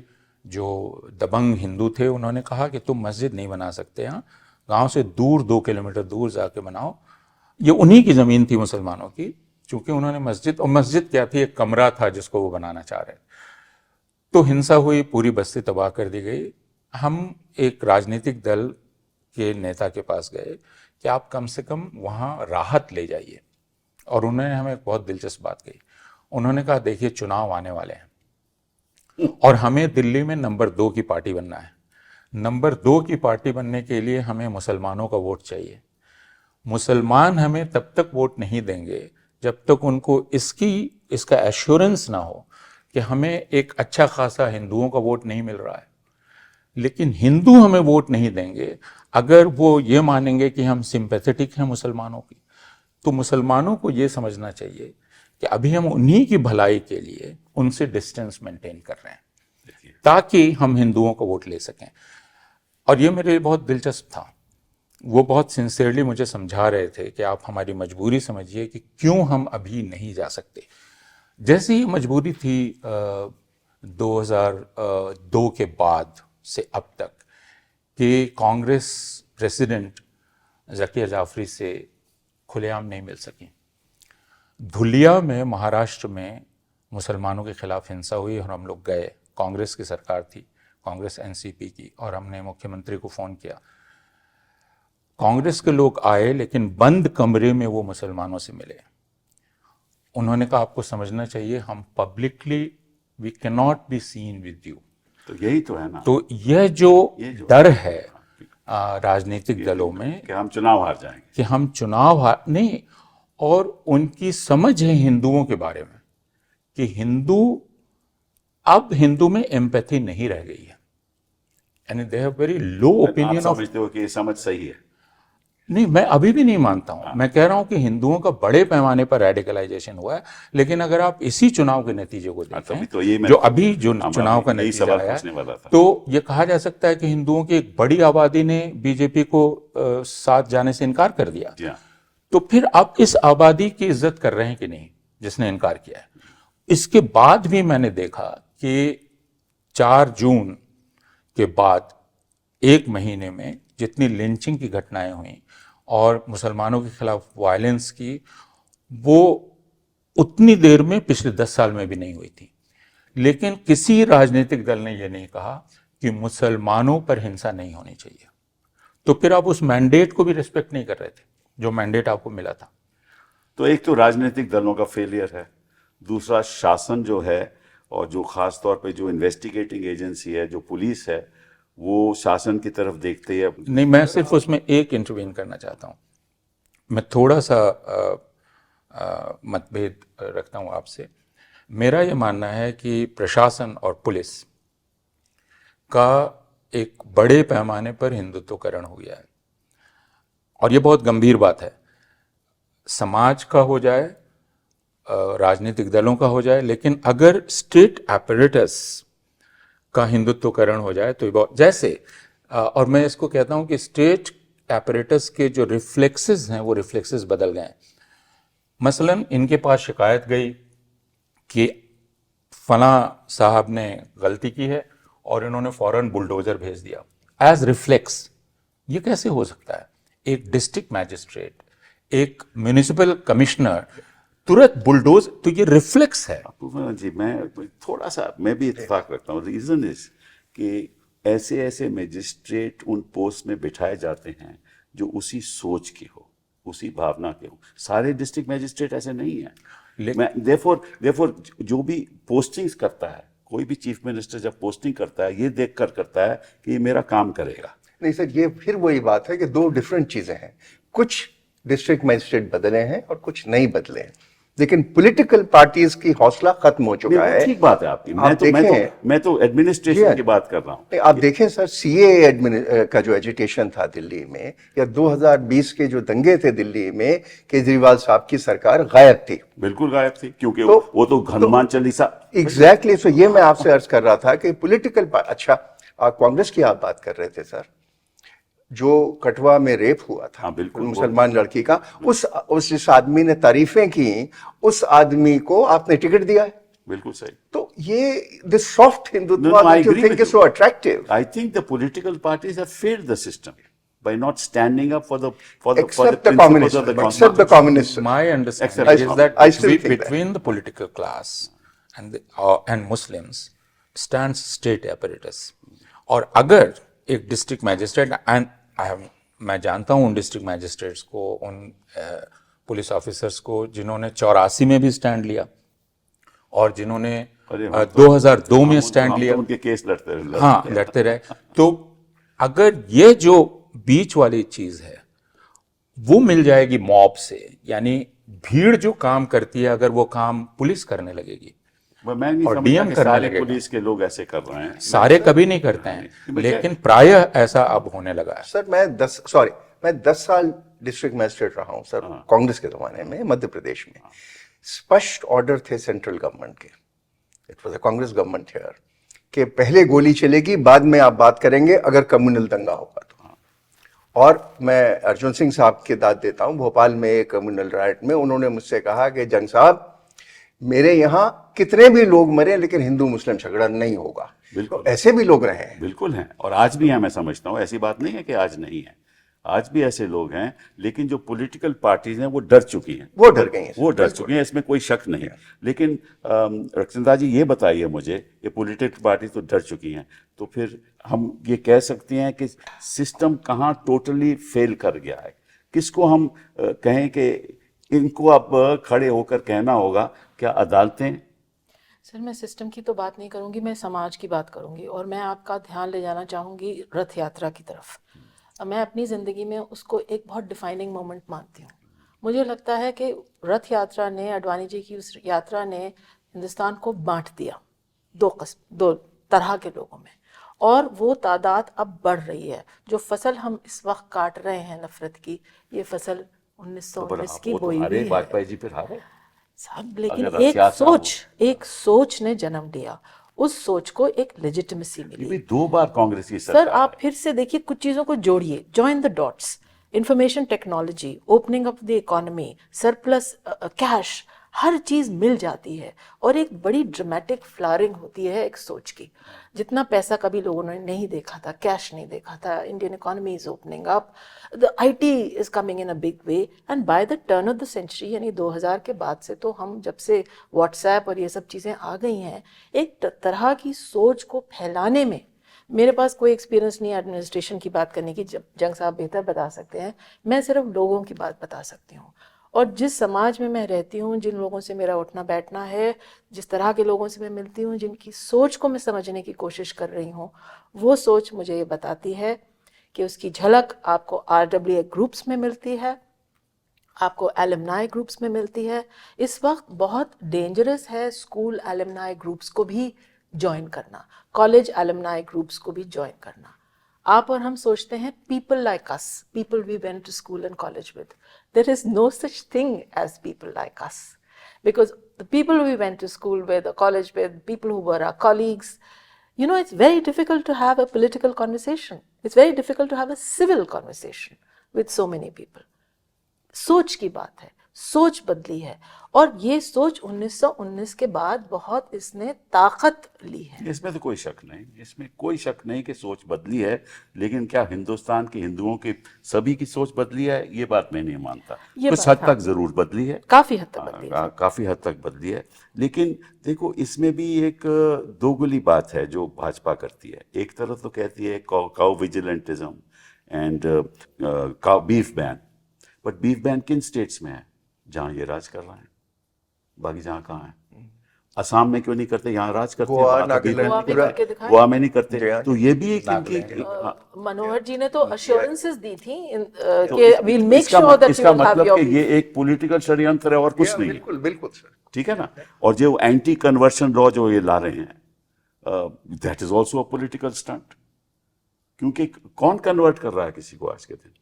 S3: जो दबंग हिंदू थे उन्होंने कहा कि तुम मस्जिद नहीं बना सकते यहाँ, गांव से दूर 2 किलोमीटर दूर जाके बनाओ। ये उन्हीं की ज़मीन थी मुसलमानों की, चूँकि उन्होंने मस्जिद, और मस्जिद क्या थी, एक कमरा था जिसको वो बनाना चाह रहे। तो हिंसा हुई, पूरी बस्ती तबाह कर दी गई। हम एक राजनीतिक दल के नेता के पास गए कि आप कम से कम वहाँ राहत ले जाइए, और उन्होंने हमें एक बहुत दिलचस्प बात कही। उन्होंने कहा देखिए चुनाव आने वाले हैं और हमें दिल्ली में नंबर 2 की पार्टी बनना है। नंबर 2 की पार्टी बनने के लिए हमें मुसलमानों का वोट चाहिए। मुसलमान हमें तब तक वोट नहीं देंगे जब तक उनको इसका एश्योरेंस ना हो कि हमें एक अच्छा खासा हिंदुओं का वोट नहीं मिल रहा है। लेकिन हिंदू हमें वोट नहीं देंगे अगर वो ये मानेंगे कि हम सिंपैथेटिक हैं मुसलमानों की। तो मुसलमानों को ये समझना चाहिए कि अभी हम उन्हीं की भलाई के लिए उनसे डिस्टेंस मेंटेन कर रहे हैं ताकि हम हिंदुओं को वोट ले सकें। और ये मेरे लिए बहुत दिलचस्प था। वो बहुत सिंसियरली मुझे समझा रहे थे कि आप हमारी मजबूरी समझिए कि क्यों हम अभी नहीं जा सकते। जैसे ही मजबूरी थी 2002 के बाद से अब तक कि कांग्रेस प्रेसिडेंट ज़किया जाफरी से खुलेआम नहीं मिल सकी। धुलिया में महाराष्ट्र में मुसलमानों के खिलाफ हिंसा हुई और हम लोग गए। कांग्रेस की सरकार थी, कांग्रेस एनसीपी की, और हमने मुख्यमंत्री को फ़ोन किया। कांग्रेस के लोग आए लेकिन बंद कमरे में वो मुसलमानों से मिले। उन्होंने कहा आपको समझना चाहिए हम publicly we can not be seen with you.
S1: तो यही तो है ना।
S3: तो यह जो डर है राजनीतिक दलों में
S1: कि हम चुनाव हार जाएंगे,
S3: कि हम चुनाव हार नहीं, और उनकी समझ है हिंदुओं के बारे में कि अब हिंदू में एम्पैथी नहीं रह गई है। यानी they have very low opinion of.
S1: समझते हो कि ये समझ सही है?
S3: नहीं, मैं अभी भी नहीं मानता हूं। मैं कह रहा हूं कि हिंदुओं का बड़े पैमाने पर रेडिकलाइजेशन हुआ है। लेकिन अगर आप इसी चुनाव के नतीजे को देखें
S1: तो ये
S3: जो अभी जो चुनाव का नतीजा आया, तो ये कहा जा सकता है कि हिंदुओं की एक बड़ी आबादी ने बीजेपी को साथ जाने से इनकार कर दिया। तो फिर आप इस आबादी की इज्जत कर रहे हैं कि नहीं जिसने इनकार किया है? इसके बाद भी मैंने देखा कि 4 जून के बाद 1 महीने में जितनी लिंचिंग की घटनाएं हुई और मुसलमानों के खिलाफ वायलेंस की, वो उतनी देर में पिछले 10 साल में भी नहीं हुई थी। लेकिन किसी राजनीतिक दल ने यह नहीं कहा कि मुसलमानों पर हिंसा नहीं होनी चाहिए। तो फिर आप उस मैंडेट को भी रिस्पेक्ट नहीं कर रहे थे जो मैंडेट आपको मिला था।
S1: तो एक तो राजनीतिक दलों का फेलियर है, दूसरा शासन जो है, और जो खास तौर पे जो इन्वेस्टिगेटिंग एजेंसी है, जो पुलिस है, वो शासन की तरफ देखते है
S3: नहीं। मैं सिर्फ उसमें एक इंटरवीन करना चाहता हूँ। मैं थोड़ा सा मतभेद रखता हूँ आपसे। मेरा ये मानना है कि प्रशासन और पुलिस का एक बड़े पैमाने पर हिंदुत्वकरण हो गया है, और ये बहुत गंभीर बात है। समाज का हो जाए, राजनीतिक दलों का हो जाए, लेकिन अगर स्टेट एपरेटस का हिंदुत्वकरण हो जाए तो ये बहुत, जैसे और मैं इसको कहता हूं कि स्टेट एपरेटस के जो रिफ्लेक्सेस हैं वो रिफ्लेक्सेस बदल गए हैं। मसलन इनके पास शिकायत गई कि फला साहब ने गलती की है और इन्होंने फौरन बुलडोजर भेज दिया एज रिफ्लेक्स। ये कैसे हो सकता है? एक डिस्ट्रिक्ट मैजिस्ट्रेट, एक म्युनिसिपल कमिश्नर तुरंत बुलडोज, तो ये रिफ्लेक्स है।
S1: जी, मैं थोड़ा सा मैं भी इत्तेफाक रखता हूँ। रीज़न इज कि ऐसे ऐसे मैजिस्ट्रेट उन पोस्ट में बिठाए जाते हैं जो उसी सोच के हो, उसी भावना के हो। सारे डिस्ट्रिक्ट मैजिस्ट्रेट ऐसे नहीं हैं। मैं देयरफॉर जो भी पोस्टिंग्स करता है, कोई भी चीफ मिनिस्टर जब पोस्टिंग करता है, ये देख कर करता है कि ये मेरा काम करेगा।
S2: नहीं सर, ये फिर वही बात है कि दो डिफरेंट चीजें हैं। कुछ डिस्ट्रिक्ट मजिस्ट्रेट बदले हैं और कुछ नहीं बदले हैं, लेकिन पॉलिटिकल पार्टीज की हौसला खत्म हो चुका है।
S1: ठीक बात है आपकी। मैं तो एडमिनिस्ट्रेशन की बात कर रहा हूँ।
S2: आप देखें सर, सीए का जो एजुटेशन था दिल्ली में, या 2020 के जो दंगे थे दिल्ली में, केजरीवाल साहब की सरकार गायब थी।
S1: बिल्कुल गायब थी, क्योंकि वो तो हनुमान चालीसा।
S2: एग्जैक्टली। सो ये मैं आपसे अर्ज कर रहा था कि पॉलिटिकल, अच्छा कांग्रेस की आप बात कर रहे थे सर, जो कठवा में रेप हुआ था,
S1: बिल्कुल,
S2: मुसलमान लड़की का, उस आदमी ने तारीफें की, उस आदमी को आपने टिकट दिया है।
S1: बिल्कुल सही।
S2: तो ये this soft Hindutva
S1: I
S2: you
S1: agree
S2: think
S1: with
S2: is so attractive.
S1: I think the political parties have failed the system by not standing up for the
S2: Except the
S1: principles
S2: communists,
S1: of the
S2: except the
S1: Constitution.
S2: communists.
S3: My understanding
S1: Except-
S3: is that
S2: I still think that.
S3: between the political class and Muslims stands state apparatus. और अगर एक district magistrate, and मैं जानता हूँ उन district magistrates को, उन police officers को जिन्होंने 84 में भी स्टैंड लिया और जिन्होंने 2002 में स्टैंड लिया,
S1: उनके केस लड़ते रहे।
S3: हाँ, लड़ते रहे। तो अगर ये जो बीच वाली चीज है वो मिल जाएगी मॉब से, यानी भीड़ जो काम करती है, अगर वो काम पुलिस करने लगेगी,
S1: मैं नहीं
S3: और
S1: समझता
S3: DM
S1: कि
S3: करने
S1: सारे
S3: लगेगा।
S1: पुलिस के लोग ऐसे कर रहे हैं।
S3: सारे कभी नहीं करते हैं, लेकिन प्रायः ऐसा अब होने लगा है।
S2: सर मैं 10 साल डिस्ट्रिक्ट मैजिस्ट्रेट रहा हूं सर, कांग्रेस के जमाने में मध्य प्रदेश में। स्पष्ट ऑर्डर थे सेंट्रल गवर्नमेंट के, it was a Congress government here, कि पहले गोली चलेगी, बाद में आप बात करेंगे अगर कम्युनल दंगा होगा तो। और मैं अर्जुन सिंह साहब के दाद देता हूं, भोपाल में एक कम्युनल राइट में उन्होंने मुझसे कहा कि जंग साहब, मेरे यहाँ कितने भी लोग मरे लेकिन हिंदू मुस्लिम झगड़ा नहीं होगा।
S1: बिल्कुल।
S2: तो ऐसे भी लोग रहे हैं।
S1: बिल्कुल हैं, और आज भी हैं। मैं समझता हूँ, ऐसी बात नहीं है कि आज नहीं है, आज भी ऐसे लोग हैं। लेकिन जो पॉलिटिकल पार्टीज हैं वो डर चुकी हैं,
S2: वो डर गई हैं।
S1: वो डर चुकी हैं, इसमें कोई शक नहीं। लेकिन रक्षिता जी ये बताइए मुझे, ये पॉलिटिकल पार्टी तो डर चुकी हैं, तो फिर हम ये कह सकते हैं कि सिस्टम कहाँ टोटली फेल कर गया है? किसको हम कहें कि इनको अब खड़े होकर कहना होगा? क्या अदालतें?
S4: सर, मैं सिस्टम की तो बात नहीं करूंगी, मैं समाज की बात करूंगी, और मैं आपका ध्यान ले जाना चाहूँगी रथ यात्रा की तरफ। मैं अपनी ज़िंदगी में उसको एक बहुत डिफाइनिंग मोमेंट मानती हूँ। मुझे लगता है कि रथ यात्रा ने, अडवाणी जी की उस यात्रा ने हिंदुस्तान को बांट दिया दो तरह के लोगों में, और वो तादाद अब बढ़ रही है। जो फसल हम इस वक्त काट रहे हैं नफरत की, ये फसल 1919 की बोई हुई है
S1: वाजपेयी जी फिर हारे
S4: साहब, लेकिन
S1: अगर
S4: एक सोच ने जन्म दिया, उस सोच को एक लेजिटिमेसी
S1: ये
S4: मिली।
S1: भी 2 बार कांग्रेस की
S4: सर,
S1: सरकार
S4: आप फिर से देखिए, कुछ चीज़ों को जोड़िए, join the dots, information technology, opening up the economy, surplus cash, हर चीज़ मिल जाती है और एक बड़ी ड्रामेटिक फ्लावरिंग होती है एक सोच की। जितना पैसा कभी लोगों ने नहीं देखा था, कैश नहीं देखा था, Indian economy is opening up, the IT is coming in a big way, and by the turn of the century, यानी 2000 के बाद से, तो हम जब से व्हाट्सएप और ये सब चीज़ें आ गई हैं, एक तरह की सोच को फैलाने में मेरे पास कोई एक्सपीरियंस नहीं है एडमिनिस्ट्रेशन की बात करने की, जंग साहब बेहतर बता सकते हैं, मैं सिर्फ लोगों की बात बता सकती हूँ। और जिस समाज में मैं रहती हूँ, जिन लोगों से मेरा उठना बैठना है, जिस तरह के लोगों से मैं मिलती हूँ, जिनकी सोच को मैं समझने की कोशिश कर रही हूँ, वो सोच मुझे ये बताती है कि उसकी झलक आपको RWA ग्रुप्स में मिलती है, आपको एलुमनाई ग्रुप्स में मिलती है। इस वक्त बहुत डेंजरस है स्कूल एलुमनाई ग्रुप्स को भी ज्वाइन करना, कॉलेज एलुमनाई ग्रुप्स को भी ज्वाइन करना। आप और हम सोचते हैं people like us, people we went to school and college with, there is no such thing as people like us, because the people we went to school with or college with, people who were our colleagues, you know, it's very difficult to have a political conversation. It's very difficult to have a civil conversation with so many people. सोच की बात है, सोच बदली है, और ये सोच 1919 के बाद बहुत इसने ताकत ली है।
S1: इसमें तो कोई शक नहीं, इसमें कोई शक नहीं कि सोच बदली है, लेकिन क्या हिंदुस्तान के हिंदुओं की सभी की सोच बदली है? ये बात मैं नहीं मानता। कुछ हद तक जरूर बदली है,
S4: काफी हद तक बदली है,
S1: काफी हद तक बदली है। लेकिन देखो, इसमें भी एक दोगली बात है जो भाजपा करती है। एक तरफ तो कहती है cow vigilantism and cow beef ban, but beef ban किन स्टेट्स में है? जहां ये राज कर रहे हैं। बाकी जहां कहाँ है? असम में क्यों नहीं करते? यहाँ राज करते हैं। गोवा में नहीं करते। तो ये भी एक इनकी,
S4: मनोहर जी ने तो अश्योरेंसेस दी थी कि we will make sure that
S1: इसका मतलब कि ये एक पॉलिटिकल षड्यंत्र है और कुछ नहीं है।
S2: बिल्कुल बिल्कुल सर,
S1: ठीक है ना। और जो एंटी कन्वर्शन लॉ जो ये ला रहे हैं, that is also a political stunt. क्योंकि कौन कन्वर्ट कर रहा है किसी को आज के दिन?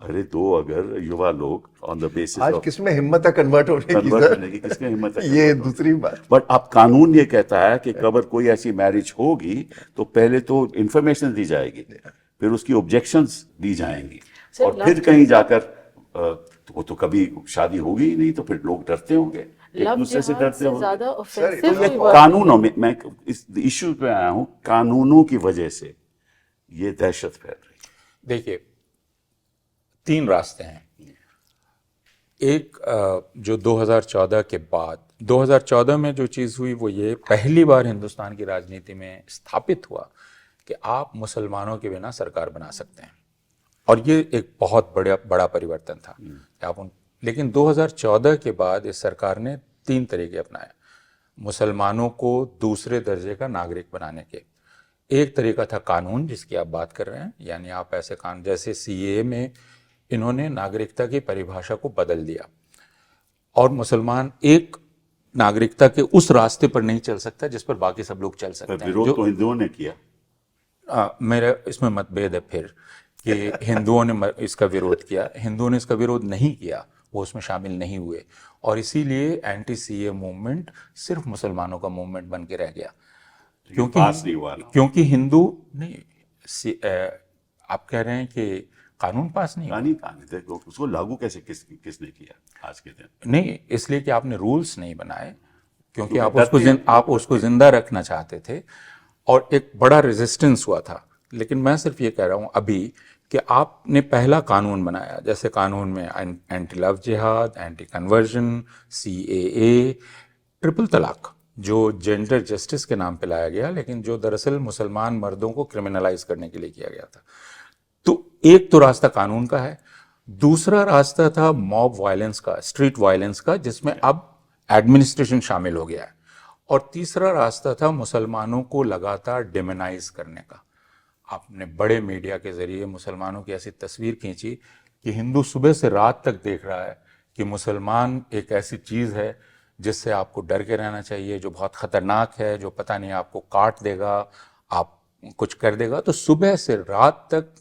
S1: अरे दो अगर युवा लोग ऑन द बेसिस
S2: आज किसमें हिम्मत है कन्वर्ट होने की?
S1: किसमें हिम्मत है?
S2: ये दूसरी बात।
S1: बट अब कानून ये कहता है कि अगर कोई ऐसी मैरिज होगी तो पहले तो इंफॉर्मेशन दी जाएगी, फिर उसकी ऑब्जेक्शंस दी जाएंगी, और फिर कहीं जाकर तो कभी शादी होगी ही नहीं, तो फिर लोग डरते होंगे, एक दूसरे से डरते होंगे। कानूनों में, मैं इस इश्यू पे आया हूं, कानूनों की वजह से ये दहशत फैल रही।
S3: देखिए, 3 रास्ते हैं। एक जो 2014 के बाद, 2014 में जो चीज़ हुई वो ये, पहली बार हिंदुस्तान की राजनीति में स्थापित हुआ कि आप मुसलमानों के बिना सरकार बना सकते हैं, और ये एक बहुत बड़ा परिवर्तन था कि आप लेकिन 2014 के बाद इस सरकार ने 3 तरीके अपनाए मुसलमानों को दूसरे दर्जे का नागरिक बनाने के। एक तरीका था कानून, जिसकी आप बात कर रहे हैं, यानी आप ऐसे कानून जैसे सीएए में इन्होंने नागरिकता की परिभाषा को बदल दिया, और मुसलमान एक नागरिकता के उस रास्ते पर नहीं चल सकता जिस पर बाकी सब लोग चल सकते हैं।
S1: विरोध तो हिंदुओं ने किया।
S3: मेरा इसमें मतभेद है फिर कि हिंदुओं ने इसका विरोध किया। हिंदुओं ने इसका विरोध नहीं किया, वो उसमें शामिल नहीं हुए, और इसीलिए एंटी सीए मूवमेंट सिर्फ मुसलमानों का मूवमेंट बन के रह गया। क्योंकि हिंदू नहीं, आप कह रहे हैं कि कानून पास नहीं,
S1: देखो उसको लागू कैसे किसने किया आज के दिन?
S3: नहीं, इसलिए कि आपने रूल्स नहीं बनाए, क्योंकि आप उसको जिंदा रखना चाहते थे, और एक बड़ा रेजिस्टेंस हुआ था। लेकिन मैं सिर्फ ये कह रहा हूँ अभी कि आपने पहला कानून बनाया, जैसे कानून में एंटी लव जिहाद, एंटी कन्वर्जन, सीएए, ट्रिपल तलाक, जो जेंडर जस्टिस के नाम पे लाया गया, लेकिन जो दरअसल मुसलमान मर्दों को क्रिमिनलाइज करने के लिए किया गया था। तो एक तो रास्ता कानून का है, दूसरा रास्ता था मॉब वायलेंस का, स्ट्रीट वायलेंस का, जिसमें अब एडमिनिस्ट्रेशन शामिल हो गया है, और तीसरा रास्ता था मुसलमानों को लगातार डिमोनाइज करने का। आपने बड़े मीडिया के जरिए मुसलमानों की ऐसी तस्वीर खींची कि हिंदू सुबह से रात तक देख रहा है कि मुसलमान एक ऐसी चीज़ है जिससे आपको डर के रहना चाहिए, जो बहुत ख़तरनाक है, जो पता नहीं आपको काट देगा, आप कुछ कर देगा। तो सुबह से रात तक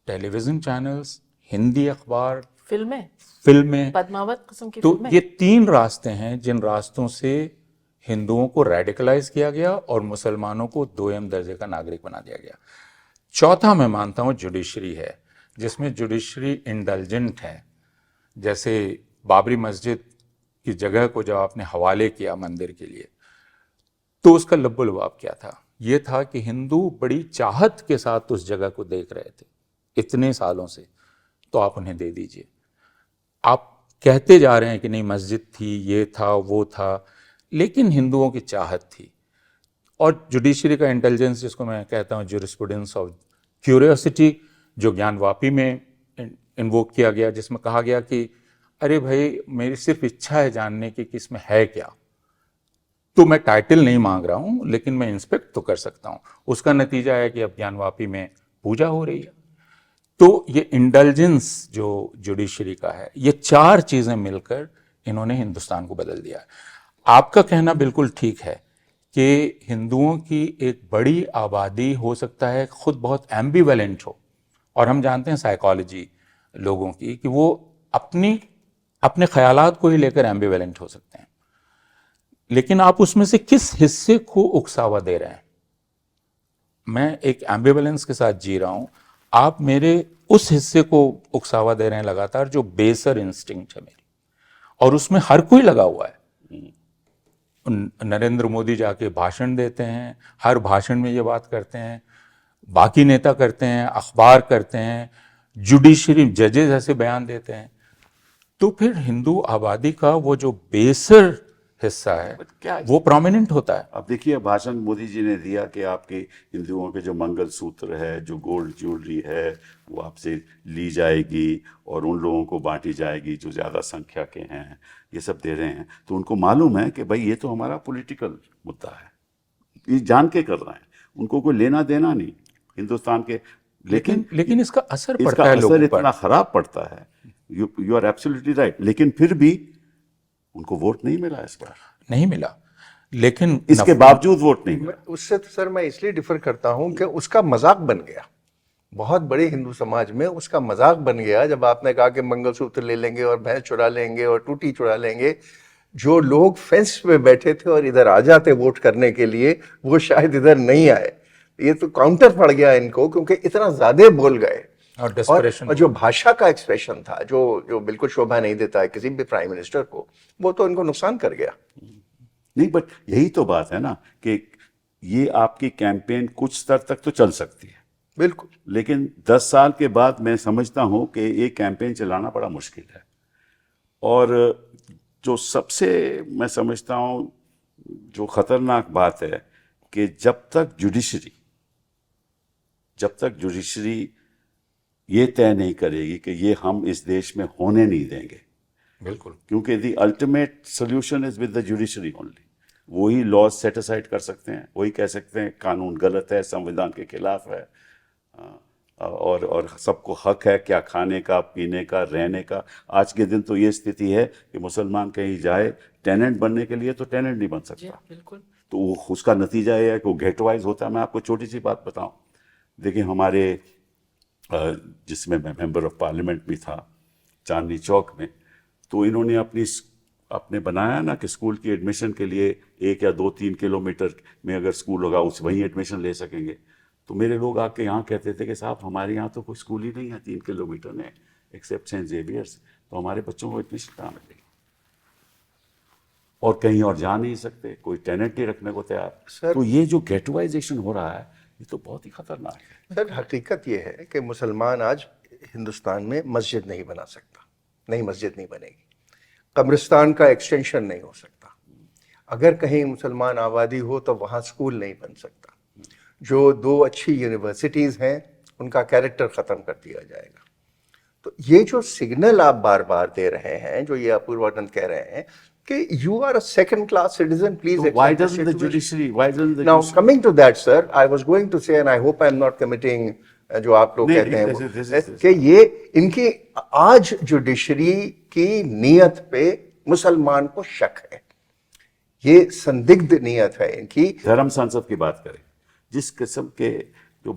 S3: टेलीविज़न चैनल्स, हिंदी अखबार, फिल्में,
S4: पद्मावत किस्म की
S3: तो
S4: फिल्में।
S3: ये 3 रास्ते हैं जिन रास्तों से हिंदुओं को रेडिकलाइज किया गया और मुसलमानों को 2m दर्जे का नागरिक बना दिया गया। चौथा मैं मानता हूँ जुडिशरी है, जिसमें जुडिशरी इंडल्जेंट है। जैसे बाबरी मस्जिद की जगह को जब आपने हवाले किया मंदिर के लिए, तो उसका लब्बो लुबाब क्या था? ये था कि हिंदू बड़ी चाहत के साथ उस जगह को देख रहे थे इतने सालों से, तो आप उन्हें दे दीजिए। आप कहते जा रहे हैं कि नहीं मस्जिद थी, ये था, वो था, लेकिन हिंदुओं की चाहत थी। और जुडिशरी का इंटेलिजेंस, जिसको मैं कहता हूँ ज्यूरिस्प्रूडेंस ऑफ क्यूरियोसिटी, जो ज्ञानवापी में इन्वोक किया गया, जिसमें कहा गया कि अरे भाई मेरी सिर्फ इच्छा है जानने की कि इसमें है क्या, तो मैं टाइटल नहीं मांग रहा हूँ, लेकिन मैं इंस्पेक्ट तो कर सकता हूँ। उसका नतीजा है कि अब ज्ञानवापी में पूजा हो रही है। तो ये इंडल्जेंस जो जुडिशरी का है, ये 4 चीजें मिलकर इन्होंने हिंदुस्तान को बदल दिया है। आपका कहना बिल्कुल ठीक है कि हिंदुओं की एक बड़ी आबादी हो सकता है खुद बहुत एम्बिवेलेंट हो, और हम जानते हैं साइकोलॉजी लोगों की कि वो अपने ख्यालात को ही लेकर एम्बिवेलेंट हो सकते हैं, लेकिन आप उसमें से किस हिस्से को उकसावा दे रहे हैं? मैं एक एम्बिवेलेंस के साथ जी रहा हूं, आप मेरे उस हिस्से को उकसावा दे रहे हैं लगातार जो बेसर इंस्टिंक्ट है मेरी, और उसमें हर कोई लगा हुआ है। नरेंद्र मोदी जाके भाषण देते हैं, हर भाषण में ये बात करते हैं, बाकी नेता करते हैं, अखबार करते हैं, जुडिशरी जजेस ऐसे बयान देते हैं। तो फिर हिंदू आबादी का वो जो बेसर हिस्सा है वो प्रोमिनेंट होता है।
S1: अब देखिए भाषण मोदी जी ने दिया कि आपके हिंदुओं के जो मंगलसूत्र है, जो गोल्ड ज्वेलरी है, वो आपसे ली जाएगी और उन लोगों को बांटी जाएगी जो ज़्यादा संख्या के हैं, ये सब दे रहे हैं। तो उनको मालूम है कि भाई ये तो हमारा पॉलिटिकल मुद्दा है, ये जान के कर रहे हैं, उनको कोई लेना देना नहीं हिंदुस्तान के।
S3: लेकिन इसका असर
S1: इसका
S3: पड़ता है लोगों
S1: असर
S3: पर।
S1: इतना खराब पड़ता है। यू आर एब्सोल्युटली राइट, लेकिन फिर भी उनको वोट नहीं मिला इस बार,
S3: नहीं मिला, लेकिन
S1: इसके बावजूद वोट नहीं मिला।
S2: उससे तो सर मैं इसलिए डिफर करता हूं कि उसका मजाक बन गया, बहुत बड़े हिंदू समाज में उसका मजाक बन गया जब आपने कहा कि मंगलसूत्र ले लेंगे और भैंस चुरा लेंगे और टूटी चुरा लेंगे। जो लोग फेंस पे बैठे थे और इधर आ जाते वोट करने के लिए, वो शायद इधर नहीं आए। ये तो काउंटर पड़ गया इनको, क्योंकि इतना ज्यादा बोल गए।
S3: और desperation
S2: और जो भाषा का एक्सप्रेशन था, जो बिल्कुल शोभा नहीं देता है किसी भी प्राइम मिनिस्टर को, वो तो इनको नुकसान कर गया।
S1: नहीं, बट यही तो बात है ना कि ये आपकी कैंपेन कुछ स्तर तक तो चल सकती है,
S2: बिल्कुल,
S1: लेकिन 10 साल के बाद मैं समझता हूं कि ये कैंपेन चलाना बड़ा मुश्किल है। और जो सबसे मैं समझता हूं जो खतरनाक बात है कि जब तक जुडिशरी ये तय नहीं करेगी कि ये हम इस देश में होने नहीं देंगे,
S3: बिल्कुल,
S1: क्योंकि the ultimate solution is with the judiciary only. वही लॉज सेट असाइड कर सकते हैं, वही कह सकते हैं कानून गलत है, संविधान के खिलाफ है, और सबको हक है क्या खाने का, पीने का, रहने का। आज के दिन तो ये स्थिति है कि मुसलमान कहीं जाए टेनेंट बनने के लिए तो टेनेंट नहीं बन सकता।
S4: बिल्कुल।
S1: तो उसका नतीजा ये है कि वो गेट वाइज होता है। मैं आपको छोटी सी बात बताऊं, देखिए हमारे जिसमें मैं मेंबर ऑफ पार्लियामेंट भी था, चांदनी चौक में, तो इन्होंने अपने बनाया ना कि स्कूल की एडमिशन के लिए 1 या 2-3 किलोमीटर में अगर स्कूल होगा उस वहीं एडमिशन ले सकेंगे। तो मेरे लोग आके यहाँ कहते थे कि साहब हमारे यहाँ तो कोई स्कूल ही नहीं है 3 किलोमीटर में, एक्सेप्ट सेंट जेवियर्स, तो हमारे बच्चों को एडमिशन कहाँ मिलेगी? और कहीं और जा नहीं सकते, कोई टेनेंट नहीं रखने को तैयार। तो ये जो गेटवाइजेशन हो रहा है ये तो बहुत ही खतरनाक है।
S2: सर हकीकत ये है कि मुसलमान आज हिंदुस्तान में मस्जिद नहीं बना सकता, नई मस्जिद नहीं बनेगी, कब्रिस्तान का एक्सटेंशन नहीं हो सकता, अगर कहीं मुसलमान आबादी हो तो वहाँ स्कूल नहीं बन सकता, जो 2 अच्छी यूनिवर्सिटीज़ हैं उनका कैरेक्टर ख़त्म कर दिया जाएगा। तो ये जो सिग्नल आप बार बार दे रहे हैं, जो ये अपूर्वानंद कह रहे हैं कि you are a second class citizen, please
S1: So why doesn't the judiciary, why doesn't the
S2: now
S1: judiciary...
S2: coming to that sir, I was going to say and I hope I am not committing जो आप लोग कहते हैं वो, कि ये इनकी आज जुडिशरी की नीयत पे मुसलमान को शक है, ये संदिग्ध नीयत है इनकी।
S1: धर्म संसद की बात करें, जिस किस्म के जो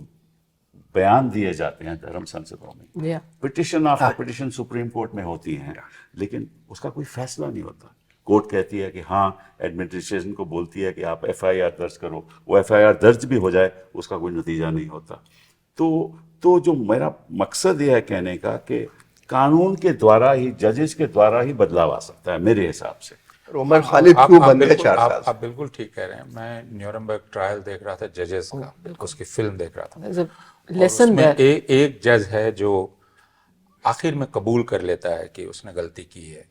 S1: बयान दिए जाते हैं धर्म संसदों में, petition after petition supreme court में होती हैं, लेकिन उसका कोई फैसला नहीं होता। कोर्ट कहती है कि हाँ, एडमिनिस्ट्रेशन को बोलती है कि आप FIR दर्ज करो, वो FIR दर्ज भी हो जाए उसका कोई नतीजा नहीं होता। तो जो मेरा मकसद ये है कहने का कि कानून के द्वारा ही, जजेस के द्वारा ही बदलाव आ सकता है मेरे हिसाब से।
S2: उमर खालिद क्यों बंद है 4 साल?
S3: आप बिल्कुल ठीक कह रहे हैं। मैं न्यूरमबर्ग ट्रायल देख रहा था जजेस का, उसकी फिल्म देख रहा था।
S4: लेसन है,
S3: एक जज है जो आखिर में कबूल कर लेता है कि उसने गलती की है,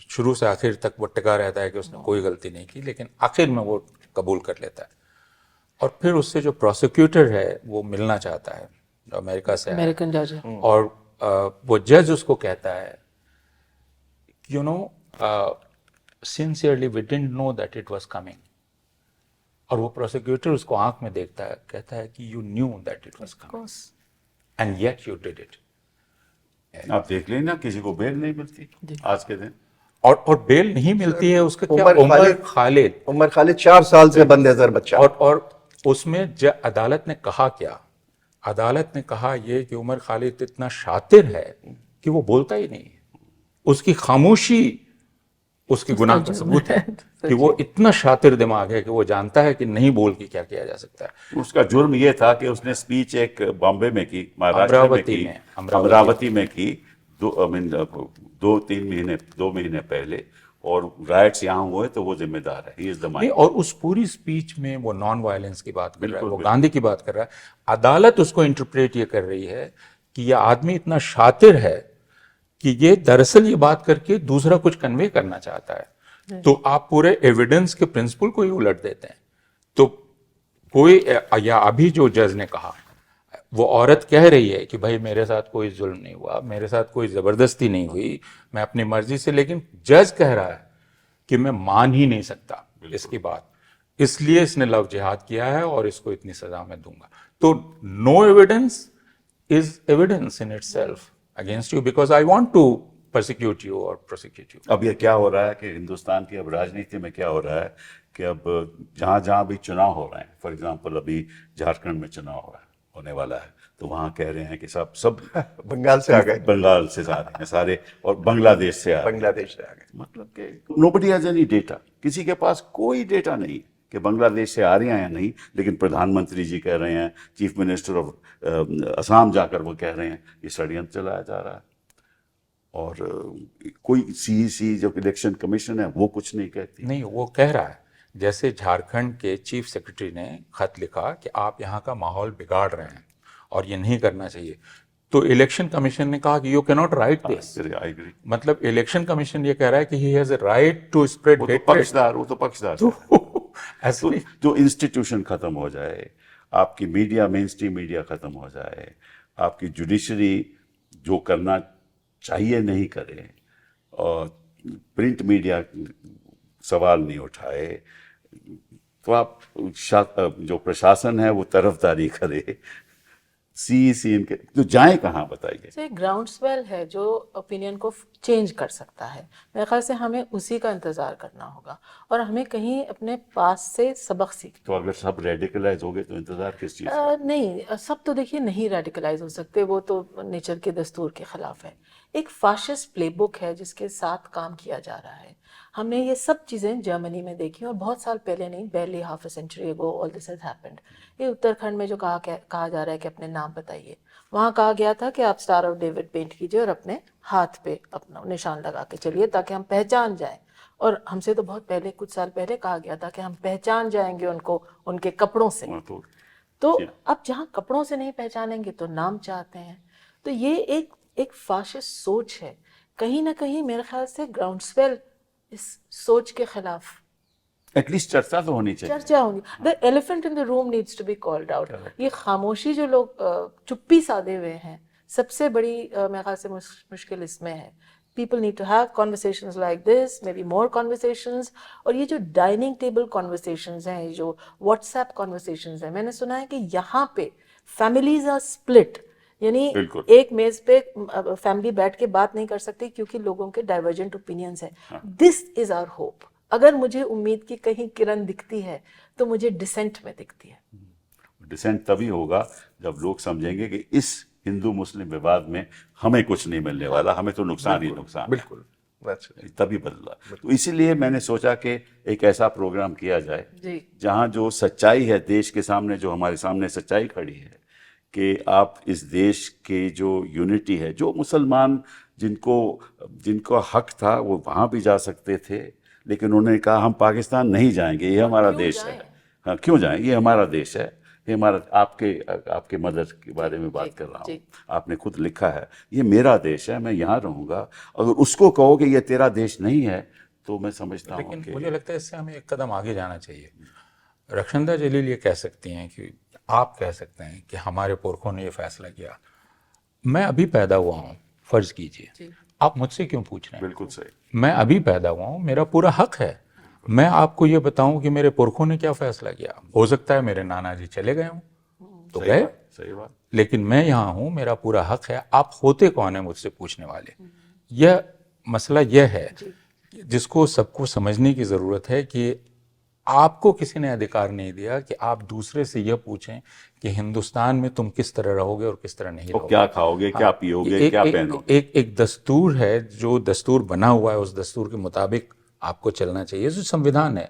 S3: शुरू से आखिर तक वो टिका रहता है कि उसने कोई गलती नहीं की, लेकिन आखिर में वो कबूल कर लेता है। और फिर उससे जो प्रोसिक्यूटर है वो मिलना चाहता है, जो अमेरिका से
S4: अमेरिकन जज है,
S3: और वो जज उसको कहता है, you know sincerely we didn't know that it was coming. और वो प्रोसिक्यूटर उसको आंख में देखता है, कहता है कि you knew that it was coming and yet you did it.
S1: आप देख लें ना, किसी को बेल नहीं मिलती आज के दिन।
S3: और बेल नहीं मिलती है, उसका क्या,
S2: उमर
S3: उमर
S2: खालिद
S3: खालिद
S2: उमर खालिद 4 साल से बंद नजर बच्चा।
S3: और उसमें अदालत ने कहा क्या, अदालत ने कहा ये कि उमर खालिद इतना शातिर है कि वो बोलता ही नहीं है, उसकी खामोशी उसके गुनाह का सबूत है कि वो इतना शातिर दिमाग है कि वो जानता है कि नहीं बोल के क्या किया जा सकता है।
S1: उसका जुर्म ये था कि उसने स्पीच एक बॉम्बे में की, महाराष्ट्र में की, अमरावती में की, 2 महीने पहले, और राइट्स यहाँ हुए तो वो जिम्मेदार है, ही इज द
S3: नहीं,
S1: माइंड।
S3: और उस पूरी स्पीच में वो नॉन वायलेंस की बात कर रहा है, वो गांधी की बात कर रहा है। अदालत उसको इंटरप्रेट ये कर रही है कि ये आदमी इतना शातिर है कि ये दरअसल ये बात करके दूसरा कुछ कन्वे करना चाहता है। तो आप पूरे एविडेंस के प्रिंसिपल को ही उलट देते हैं। तो कोई, या अभी जो जज ने कहा, वो औरत कह रही है कि भाई मेरे साथ कोई जुल्म नहीं हुआ, मेरे साथ कोई जबरदस्ती नहीं हुई, मैं अपनी मर्जी से, लेकिन जज कह रहा है कि मैं मान ही नहीं सकता इसकी बात, इसलिए इसने लव जिहाद किया है और इसको इतनी सजा मैं दूंगा। तो no evidence is evidence in itself against you because I want to persecute you or prosecute you।
S1: अब ये क्या हो रहा है कि हिंदुस्तान की अब राजनीति में क्या हो रहा है कि अब जहाँ जहाँ भी चुनाव हो रहे हैं, फॉर एग्जांपल अभी झारखंड में चुनाव हो रहा है, होने वाला है, तो वहाँ कह रहे हैं कि सब
S2: बंगाल से आ गए,
S1: बंगाल से आ रहे हैं सारे, और बांग्लादेश से आ रहे हैं।
S2: बांग्लादेश से आ गए।
S1: मतलब कि नोबडी हैज एनी डेटा, किसी के पास कोई डेटा नहीं है कि बांग्लादेश से आ रही हैं या नहीं, लेकिन प्रधानमंत्री जी कह रहे हैं, चीफ मिनिस्टर ऑफ असम जाकर वो कह रहे हैं ये षड्यंत्र चलाया जा रहा है। और कोई सीईसी जो इलेक्शन कमीशन है वो कुछ नहीं कहती।
S3: नहीं, वो कह रहा है, जैसे झारखंड के चीफ सेक्रेटरी ने खत लिखा कि आप यहाँ का माहौल बिगाड़ रहे हैं और ये नहीं करना चाहिए, तो इलेक्शन कमीशन ने कहा कि you can not write this.
S1: I agree.
S3: मतलब इलेक्शन कमीशन ये कह रहा है कि he has a right to spread hatred.
S1: वो तो पक्षदार
S3: ऐसे नहीं।
S1: जो इंस्टीट्यूशन खत्म हो जाए, आपकी मीडिया, मेन स्ट्रीम मीडिया खत्म हो जाए, आपकी जुडिशरी जो करना चाहिए नहीं करे, और प्रिंट मीडिया सवाल नहीं उठाए, तो आप जो प्रशासन है वो तरफदारी करे, सीईसी इनके तो जाए कहाँ बताइए।
S4: तो एक ग्राउंड स्वेल है जो ओपिनियन को चेंज कर सकता है। मेरे ख्याल से हमें उसी का इंतज़ार करना होगा और हमें कहीं अपने पास से सबक सीख।
S1: तो अगर सब रेडिकलाइज हो गए तो इंतज़ार किस चीज़ का?
S4: नहीं, सब तो देखिए नहीं रेडिकलाइज हो सकते, वो तो नेचर के दस्तूर के खिलाफ है। एक फाशिस्ट प्लेबुक है जिसके साथ काम किया जा रहा है। हमने ये सब चीज़ें जर्मनी में देखी और बहुत साल पहले नहीं, barely half a century ago all this has happened। ये उत्तराखंड में जो कहा जा रहा है कि अपने नाम बताइए, वहाँ कहा गया था कि आप स्टार ऑफ डेविड पेंट कीजिए और अपने हाथ पे अपना निशान लगा के चलिए ताकि हम पहचान जाएं। और हमसे तो बहुत पहले, कुछ साल पहले कहा गया था कि हम पहचान जाएंगे उनको उनके कपड़ों से। तो अब जहाँ कपड़ों से नहीं पहचानेंगे तो नाम चाहते हैं। तो ये एक फाशिस्ट सोच है। कहीं ना कहीं मेरे ख्याल से ग्राउंड स्वेल इस सोच के खिलाफ
S1: एटलीस्ट चर्चा तो होनी चाहिए।
S4: चर्चा होगी। The elephant in the room needs to be called out. ये खामोशी जो लोग चुप्पी साधे हुए हैं, सबसे बड़ी मेरे ख्याल से मुश्किल इसमें है। People need to have conversations like this, maybe more conversations। और ये जो डाइनिंग टेबल conversations हैं, जो WhatsApp conversations हैं, मैंने सुना है कि यहाँ पे families are split। यानी एक मेज पे फैमिली बैठ के बात नहीं कर सकती क्योंकि लोगों के डाइवर्जेंट ओपिनियंस हैं। This is our hope. अगर मुझे उम्मीद की कहीं किरण दिखती है तो मुझे डिसेंट में दिखती है।
S1: डिसेंट तभी होगा जब लोग समझेंगे कि इस हिंदू मुस्लिम विवाद में हमें कुछ नहीं मिलने वाला, हमें तो नुकसान ही नुकसान।
S2: बिल्कुल,
S1: तभी बदला। तो इसीलिए मैंने सोचा कि एक ऐसा प्रोग्राम किया जाए जहां जो सच्चाई है देश के सामने, जो हमारे सामने सच्चाई खड़ी है कि आप इस देश के जो यूनिटी है, जो मुसलमान जिनको हक था वो वहाँ भी जा सकते थे, लेकिन उन्होंने कहा हम पाकिस्तान नहीं जाएंगे, ये हमारा देश है। हाँ, क्यों जाएं, ये हमारा देश है, ये हमारा। आपके मदर के बारे में बात कर रहा हूँ, आपने खुद लिखा है ये मेरा देश है, मैं यहाँ रहूँगा। अगर उसको कहो कि ये तेरा देश नहीं है तो मैं समझता हूँ।
S3: लेकिन मुझे लगता है इससे हमें एक कदम आगे जाना चाहिए। रक्षंदा जलील ये कह सकती हैं कि आप कह सकते हैं कि हमारे पुरखों ने ये फैसला किया। मैं अभी पैदा हुआ हूँ, फर्ज कीजिए, आप मुझसे क्यों पूछ रहे हैं?
S1: बिल्कुल सही।
S3: मैं अभी पैदा हुआ हूँ, मेरा पूरा हक है मैं आपको ये बताऊं कि मेरे पुरखों ने क्या फैसला किया। हो सकता है मेरे नाना जी चले गए हों तो गए,
S1: सही बात।
S3: लेकिन मैं यहाँ हूँ, मेरा पूरा हक है, आप होते कौन है मुझसे पूछने वाले। यह मसला यह है जिसको सबको समझने की ज़रूरत है कि आपको किसी ने अधिकार नहीं दिया कि आप दूसरे से यह पूछें कि हिंदुस्तान में तुम किस तरह रहोगे और किस तरह नहीं
S1: तो
S3: रहोगे।
S1: क्या खाओगे, क्या पियोगे, क्या पहनोगे।
S3: एक दस्तूर है, जो दस्तूर बना हुआ है उस दस्तूर के मुताबिक आपको चलना चाहिए। जो संविधान है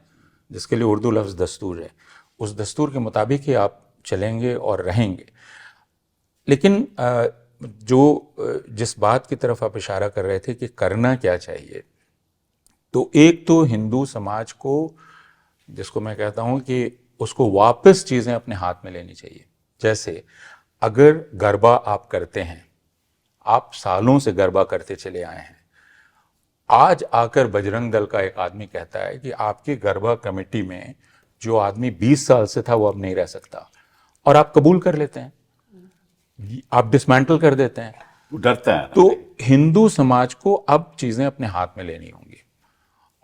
S3: जिसके लिए उर्दू लफ्ज़ दस्तूर है, उस दस्तूर के मुताबिक ही आप चलेंगे और रहेंगे। लेकिन जिस बात की तरफ आप इशारा कर रहे थे कि करना क्या चाहिए, तो एक तो हिंदू समाज को, जिसको मैं कहता हूँ कि उसको वापस चीज़ें अपने हाथ में लेनी चाहिए। जैसे अगर गरबा आप करते हैं, आप सालों से गरबा करते चले आए हैं, आज आकर बजरंग दल का एक आदमी कहता है कि आपकी गरबा कमेटी में जो आदमी 20 साल से था वो अब नहीं रह सकता, और आप कबूल कर लेते हैं, आप डिसमेंटल कर देते हैं,
S1: वो डरता है ना।
S3: तो हिंदू समाज को अब चीज़ें अपने हाथ में लेनी होंगी,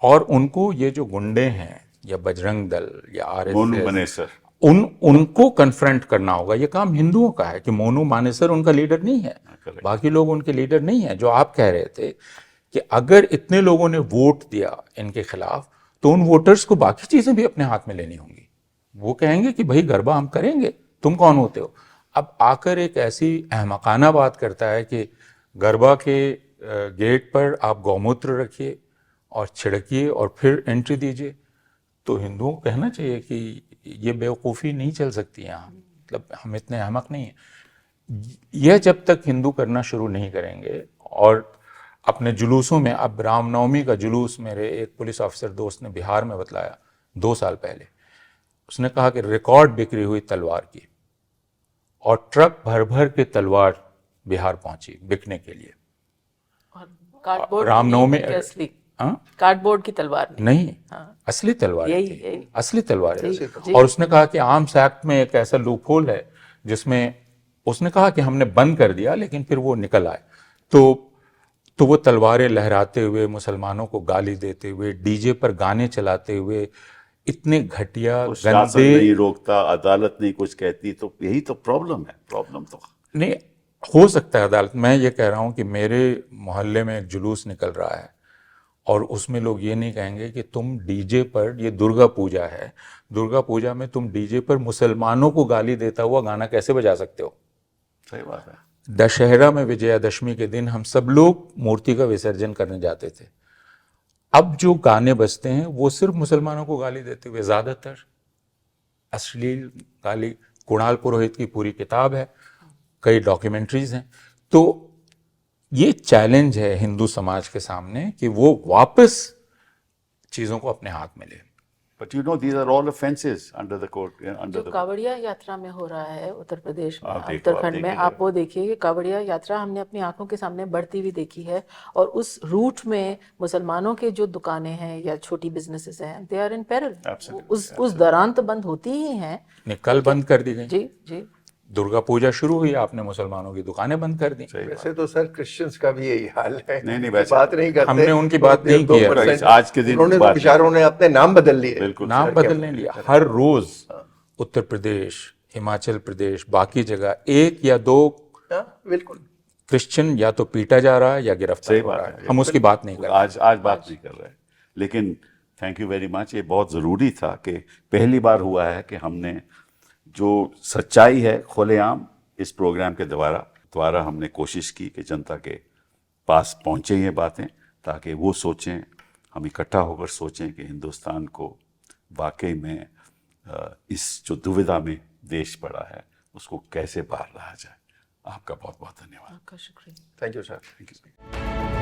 S3: और उनको ये जो गुंडे हैं या बजरंग दल या
S1: मोनू
S3: आरएसएस,
S1: मनेसर,
S3: उनको कन्फ्रंट करना होगा। ये काम हिंदुओं का है कि मोनू मानेसर उनका लीडर नहीं है,
S1: correct.
S3: बाकी लोग उनके लीडर नहीं है। जो आप कह रहे थे कि अगर इतने लोगों ने वोट दिया इनके खिलाफ, तो उन वोटर्स को बाकी चीजें भी अपने हाथ में लेनी होंगी। वो कहेंगे कि भाई गरबा हम करेंगे, तुम कौन होते हो। अब आकर एक ऐसी अहमकाना बात करता है कि गरबा के गेट पर आप गौमूत्र रखिए और छिड़किए और फिर एंट्री दीजिए, तो हिंदुओं को कहना चाहिए कि ये बेवकूफ़ी नहीं चल सकती यहाँ, मतलब हम इतने अहमक नहीं हैं। यह जब तक हिंदू करना शुरू नहीं करेंगे, और अपने जुलूसों में, अब रामनवमी का जुलूस मेरे एक पुलिस ऑफिसर दोस्त ने बिहार में बतलाया 2 साल पहले, उसने कहा कि रिकॉर्ड बिक्री हुई तलवार की, और ट्रक भर भर के तलवार बिहार पहुंची बिकने के लिए।
S4: कार्डबोर्ड
S3: रामनवमी
S4: असली,
S3: हाँ?
S4: कार्डबोर्ड की तलवार
S3: नहीं, असली तलवार
S4: यही-
S3: थी,
S4: यही।
S3: असली तलवार
S4: जी,
S3: थी।
S4: जी।
S3: और उसने कहा कि आर्म्स एक्ट में एक ऐसा लूपहोल है जिसमें, उसने कहा कि हमने बंद कर दिया लेकिन फिर वो निकल आए। तो वो तलवारें लहराते हुए, मुसलमानों को गाली देते हुए, डीजे पर गाने चलाते हुए, इतने घटिया
S1: तो शासन
S3: गंदे,
S1: नहीं रोकता, अदालत नहीं कुछ कहती, तो यही तो प्रॉब्लम है। प्रॉब्लम तो
S3: नहीं हो सकता है अदालत। मैं ये कह रहा हूँ कि मेरे मोहल्ले में एक जुलूस निकल रहा है, और उसमें लोग ये नहीं कहेंगे कि तुम डीजे पर, ये दुर्गा पूजा है, दुर्गा पूजा में तुम डीजे पर मुसलमानों को गाली देता हुआ गाना कैसे बजा सकते हो।
S1: सही बात है।
S3: दशहरा में विजयादशमी के दिन हम सब लोग मूर्ति का विसर्जन करने जाते थे। अब जो गाने बजते हैं वो सिर्फ मुसलमानों को गाली देते हुए, ज़्यादातर अश्लील गाली। कुणाल पुरोहित की पूरी किताब है, कई डॉक्यूमेंट्रीज हैं। तो ये चैलेंज है हिंदू समाज के सामने कि वो वापस चीज़ों को अपने हाथ में ले।
S1: But you know, these are all offenses under the court, under
S4: जो
S1: the.
S4: कावड़िया यात्रा में हो रहा है उत्तर प्रदेश में,
S1: आप देखो,
S4: उत्तराखंड में,
S1: देखिए
S4: आप वो देखिए कि कावड़िया यात्रा हमने अपनी आंखों के सामने बढ़ती हुई देखी है, और उस रूट में मुसलमानों के जो दुकानें हैं या छोटी बिजनेसेस हैं, they are in peril.
S1: Absolutely,
S4: उस दौरान तो बंद होती ही हैं।
S3: कल बंद कर दी गई।
S4: जी जी।
S3: दुर्गा पूजा शुरू हुई, आपने मुसलमानों की दुकानें बंद कर दी।
S2: वैसे तो सर क्रिश्चियंस का भी यही हाल है।
S1: नहीं,
S2: उनकी
S1: वैसे
S2: बात नहीं करते।
S3: हमने उनकी बात नहीं की है।
S2: 2%
S1: आज के दिन
S2: उन्होंने तो
S1: बात
S2: बेचारों ने अपने नाम बदल लिए।
S1: बिल्कुल
S3: नाम
S2: सर, क्या
S3: बदलने लिया। हर रोज उत्तर प्रदेश, हिमाचल प्रदेश, बाकी जगह 1 या 2
S2: हाँ, बिल्कुल।
S3: क्रिश्चियन या तो पीटा जा रहा है या गिरफ्तार
S1: सही
S3: हो
S1: बात
S3: रहा है।
S1: है।
S3: हम उसकी बात नहीं कर रहे।
S1: आज बात नहीं कर रहे। लेकिन थैंक यू वेरी मच। ये बहुत ज़रूरी था कि पहली बार हुआ है कि हमने जो सच्चाई है खुलेआम इस प्रोग्राम के द्वारा हमने कोशिश की कि जनता के पास पहुँचे ये बातें, ताकि वो सोचें, हम इकट्ठा होकर सोचें कि हिंदुस्तान को वाकई में इस जो दुविधा में देश पड़ा है उसको कैसे बाहर लाया जाए। आपका बहुत बहुत धन्यवाद।
S4: आपका शुक्रिया।
S2: Thank you sir.
S1: Thank you.